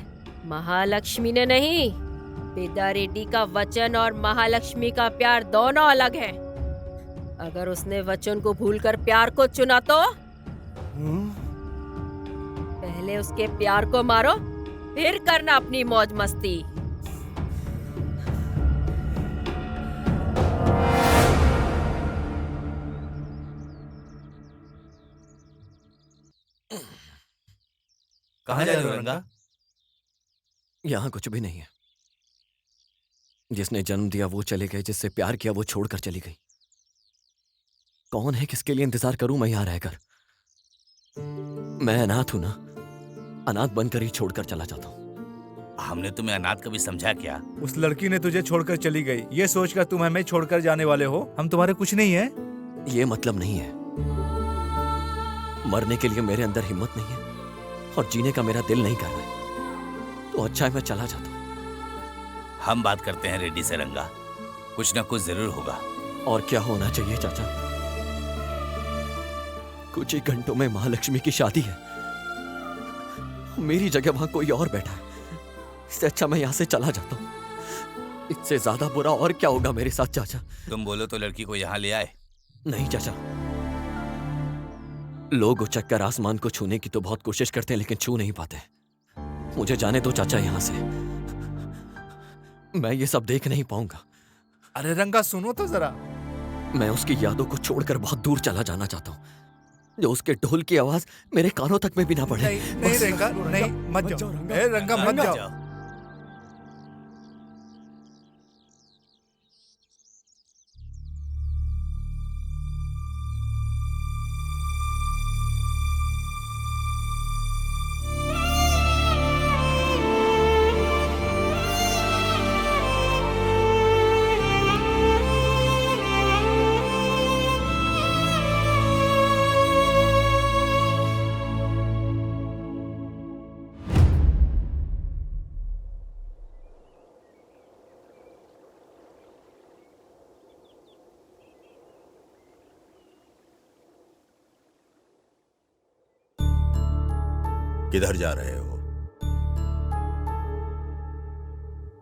महालक्ष्मी ने नहीं। बेदा रेड्डी का वचन और महालक्ष्मी का प्यार दोनों अलग है। अगर उसने वचन को भूलकर प्यार को चुना तो पहले उसके प्यार को मारो, फिर करना अपनी मौज मस्ती। कहाँ जा रहे हो रंगा? यहाँ कुछ भी नहीं है। जिसने जन्म दिया वो चले गए, जिससे प्यार किया वो छोड़कर चली गई। कौन है, किसके लिए इंतजार करूं मैं यहाँ रहकर? मैं अनाथ हूं ना, अनाथ बनकर ही छोड़कर चला जाता हूँ। हमने तुम्हें अनाथ कभी समझा क्या? उस लड़की ने तुझे छोड़कर चली गई, ये सोचकर तुम हमें छोड़कर जाने वाले हो। हम तुम्हारे कुछ नहीं है। ये मतलब नहीं है। मरने के लिए मेरे अंदर हिम्मत नहीं है और जीने का मेरा दिल नहीं कर रहा है, तो अच्छा है मैं चला जाता हूँ। हम बात करते हैं रेड्डी से रंगा, कुछ ना कुछ जरूर होगा। और क्या होना चाहिए चाचा? कुछ ही घंटों में महालक्ष्मी की शादी है, मेरी जगह वहां कोई और बैठा है। इससे अच्छा मैं यहाँ से चला जाता हूँ। इससे ज्यादा बुरा और क्या होगा मेरे साथ चाचा? तुम बोलो तो लड़की को यहाँ ले आए। नहीं चाचा, लोग उचक कर आसमान को छूने की तो बहुत कोशिश करते हैं, लेकिन छू नहीं पाते। मुझे जाने दो चाचा यहाँ से, मैं ये सब देख नहीं पाऊंगा। अरे रंगा सुनो तो जरा। मैं उसकी यादों को छोड़कर बहुत दूर चला जाना चाहता हूँ, जो उसके ढोल की आवाज मेरे कानों तक में भी ना पड़े। नहीं रंगा, नहीं मत जाओ। ए रंगा मत जाओ। किधर जा रहे हो?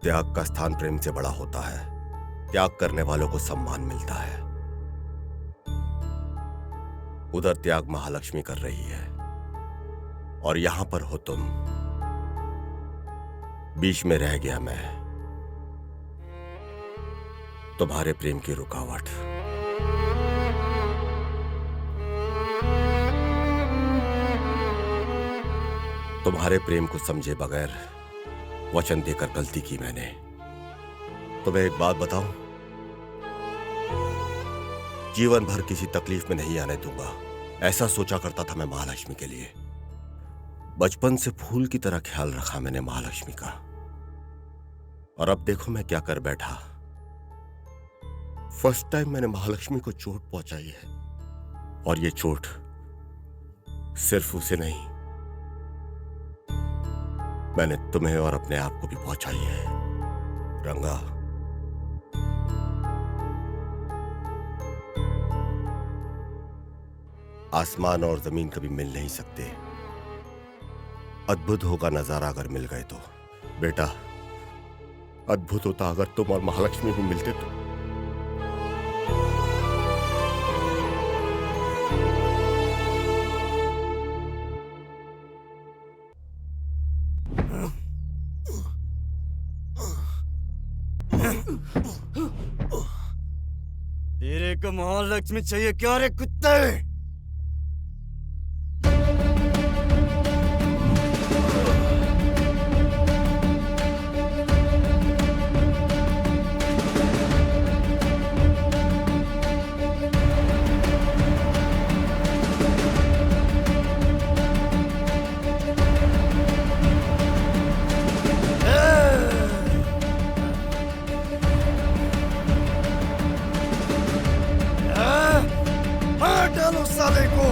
त्याग का स्थान प्रेम से बड़ा होता है। त्याग करने वालों को सम्मान मिलता है। उधर त्याग महालक्ष्मी कर रही है और यहां पर हो तुम। बीच में रह गया मैं, तुम्हारे प्रेम की रुकावट। तुम्हारे प्रेम को समझे बगैर वचन देकर गलती की मैंने। तुम्हें एक बात बताऊं, जीवन भर किसी तकलीफ में नहीं आने दूंगा, ऐसा सोचा करता था मैं महालक्ष्मी के लिए। बचपन से फूल की तरह ख्याल रखा मैंने महालक्ष्मी का, और अब देखो मैं क्या कर बैठा। फर्स्ट टाइम मैंने महालक्ष्मी को चोट पहुंचाई है, और ये चोट सिर्फ उसे नहीं, मैंने तुम्हें और अपने आप को भी पहुंचाई है। रंगा, आसमान और जमीन कभी मिल नहीं सकते। अद्भुत होगा नजारा अगर मिल गए तो। बेटा, अद्भुत होता अगर तुम और महालक्ष्मी भी मिलते तो। तेरे को महालक्ष्मी चाहिए क्या रे कुत्ते? डालो साले को।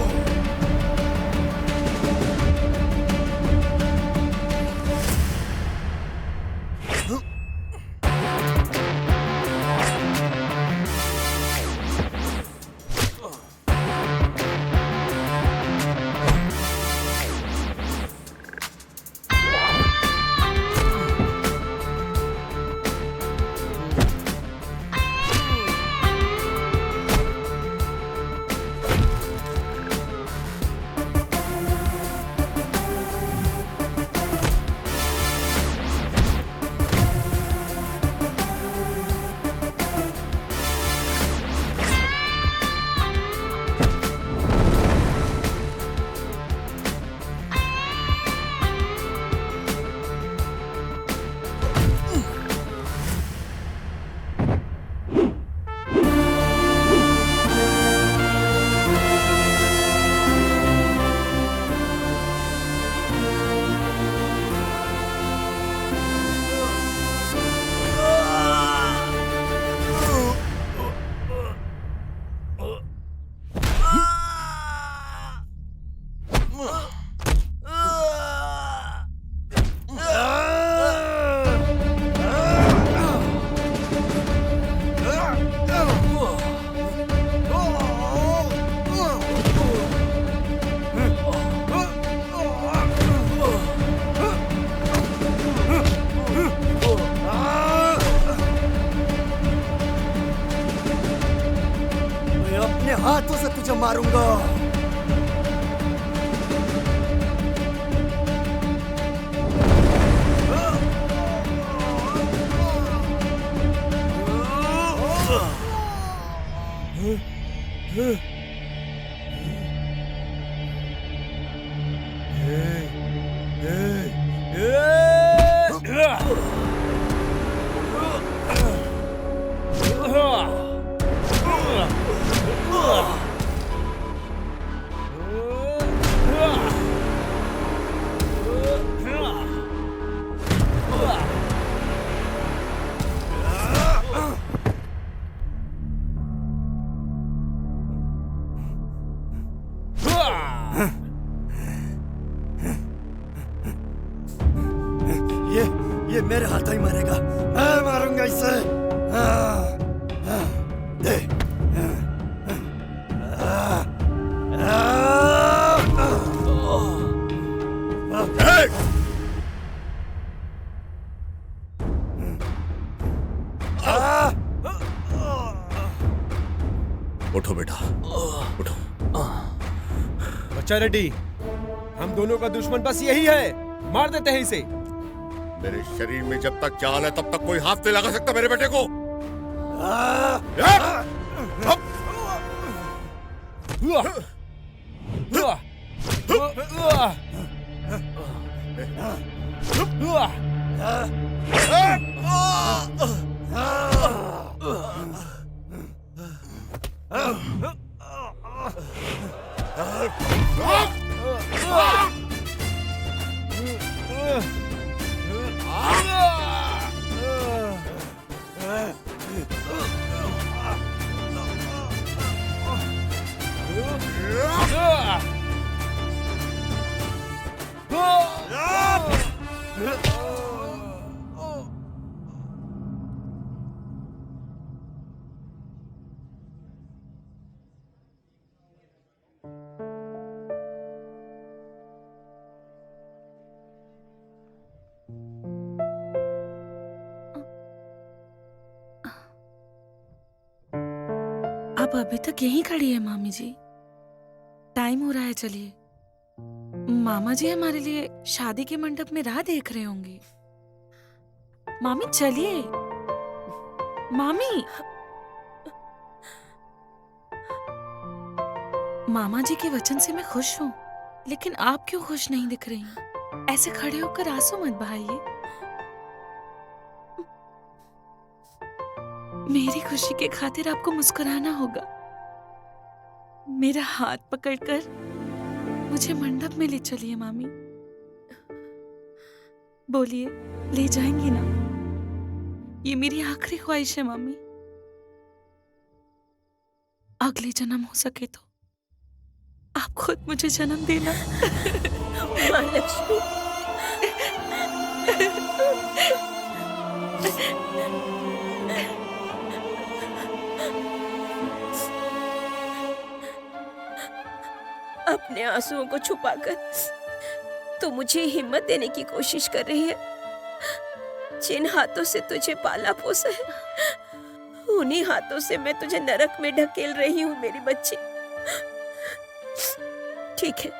हाथों से तुझे मारूंगा। ये मेरे हाथ ही मारेगा, मैं मारूंगा इसे। दे। उठो बेटा, उठो। बच्चा रेड्डी, हम दोनों का दुश्मन बस यही है, मार देते हैं इसे। मेरे शरीर में जब तक जान है तब तक कोई हाथ नहीं लगा सकता मेरे बेटे को। आप अभी तक यहीं खड़ी है मामी जी? टाइम हो रहा है, चलिए। मामा जी हमारे लिए शादी के मंडप में राह देख रहे होंगे। मामी चलिए। मामी, मामा जी के वचन से मैं खुश हूँ, लेकिन आप क्यों खुश नहीं दिख रही? ऐसे खड़े होकर आंसू मत बहाइए। मेरी खुशी के खातिर आपको मुस्कुराना होगा। मेरा हाथ पकड़कर मुझे मंडप में ले चलिए मामी। बोलिए, ले जाएंगी ना? ये मेरी आखिरी ख्वाहिश है मामी। अगले जन्म हो सके तो आप खुद मुझे जन्म देना। महालक्ष्मी, अपने आंसुओं को छुपाकर तो मुझे हिम्मत देने की कोशिश कर रही है। जिन हाथों से तुझे पाला पोसा है, उन्हीं हाथों से मैं तुझे नरक में ढकेल रही हूँ मेरी बच्ची। ठीक है,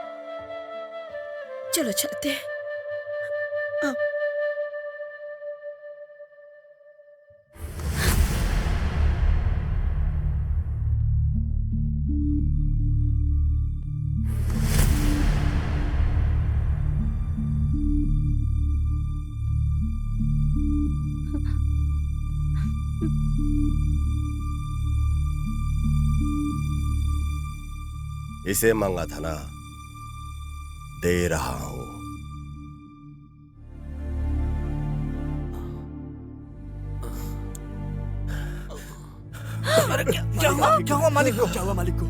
चलो चलते हैं। आओ। इसे मांगा था ना, दे रहा हूं। अरे क्या हुआ मालिक को? क्या हुआ मालिक को?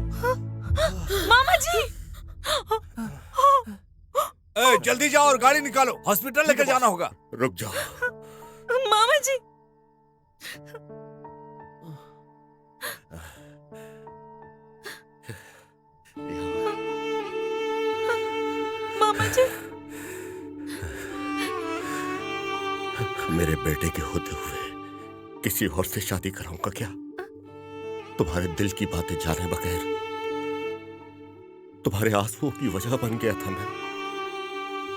मामा जी! जल्दी जाओ और गाड़ी निकालो, हॉस्पिटल लेकर जाना होगा। रुक जाओ। मामा जी! मामा जी! मेरे बेटे के होते हुए किसी और से शादी कराऊंगा क्या? तुम्हारे दिल की बातें जाने बगैर तुम्हारे आंसुओं की वजह बन गया था मैं।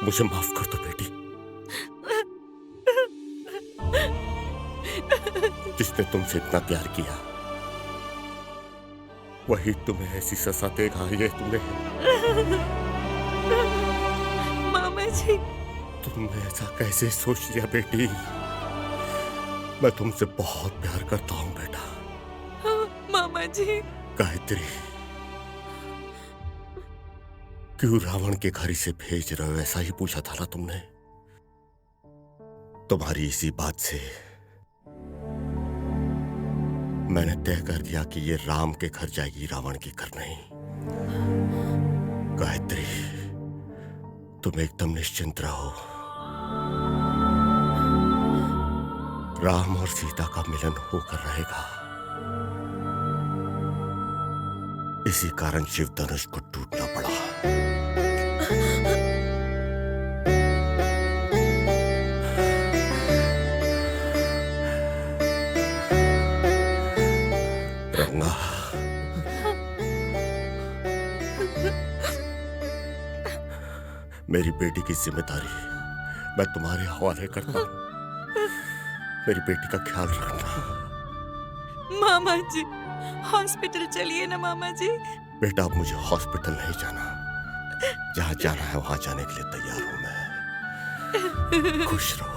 मुझे माफ कर दो बेटी। जिसने तुमसे इतना प्यार किया वही तुम्हें ऐसी सजा देगा, ये तुम्हें। मामा जी! तुमने ऐसा कैसे सोच लिया बेटी? मैं तुमसे बहुत प्यार करता हूं बेटा। मामा जी! गायत्री, क्यों रावण के घर से भेज रहे हो, ऐसा ही पूछा था ना तुमने? तुम्हारी इसी बात से मैंने तय कर दिया कि ये राम के घर जाएगी, रावण के घर नहीं। गायत्री, तुम एकदम निश्चिंत रहो। राम और सीता का मिलन होकर रहेगा। इसी कारण शिव धनुष को टूटना पड़ा। रंगा, मेरी बेटी की जिम्मेदारी मैं तुम्हारे हवाले करता हूं। मेरी बेटी का ख्याल रखना। मामा जी, हॉस्पिटल चलिए ना मामा जी। बेटा, अब मुझे हॉस्पिटल नहीं जाना। जहां जाना है वहां जाने के लिए तैयार हूं मैं। खुश रहो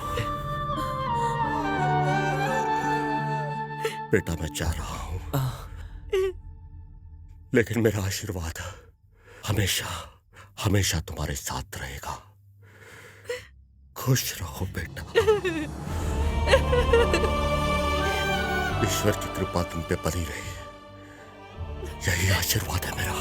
बेटा। मैं जा रहा हूं, लेकिन मेरा आशीर्वाद हमेशा हमेशा तुम्हारे साथ रहेगा। खुश रहो बेटा। ईश्वर की कृपा तुम पे बनी रही, यही आशीर्वाद है मेरा।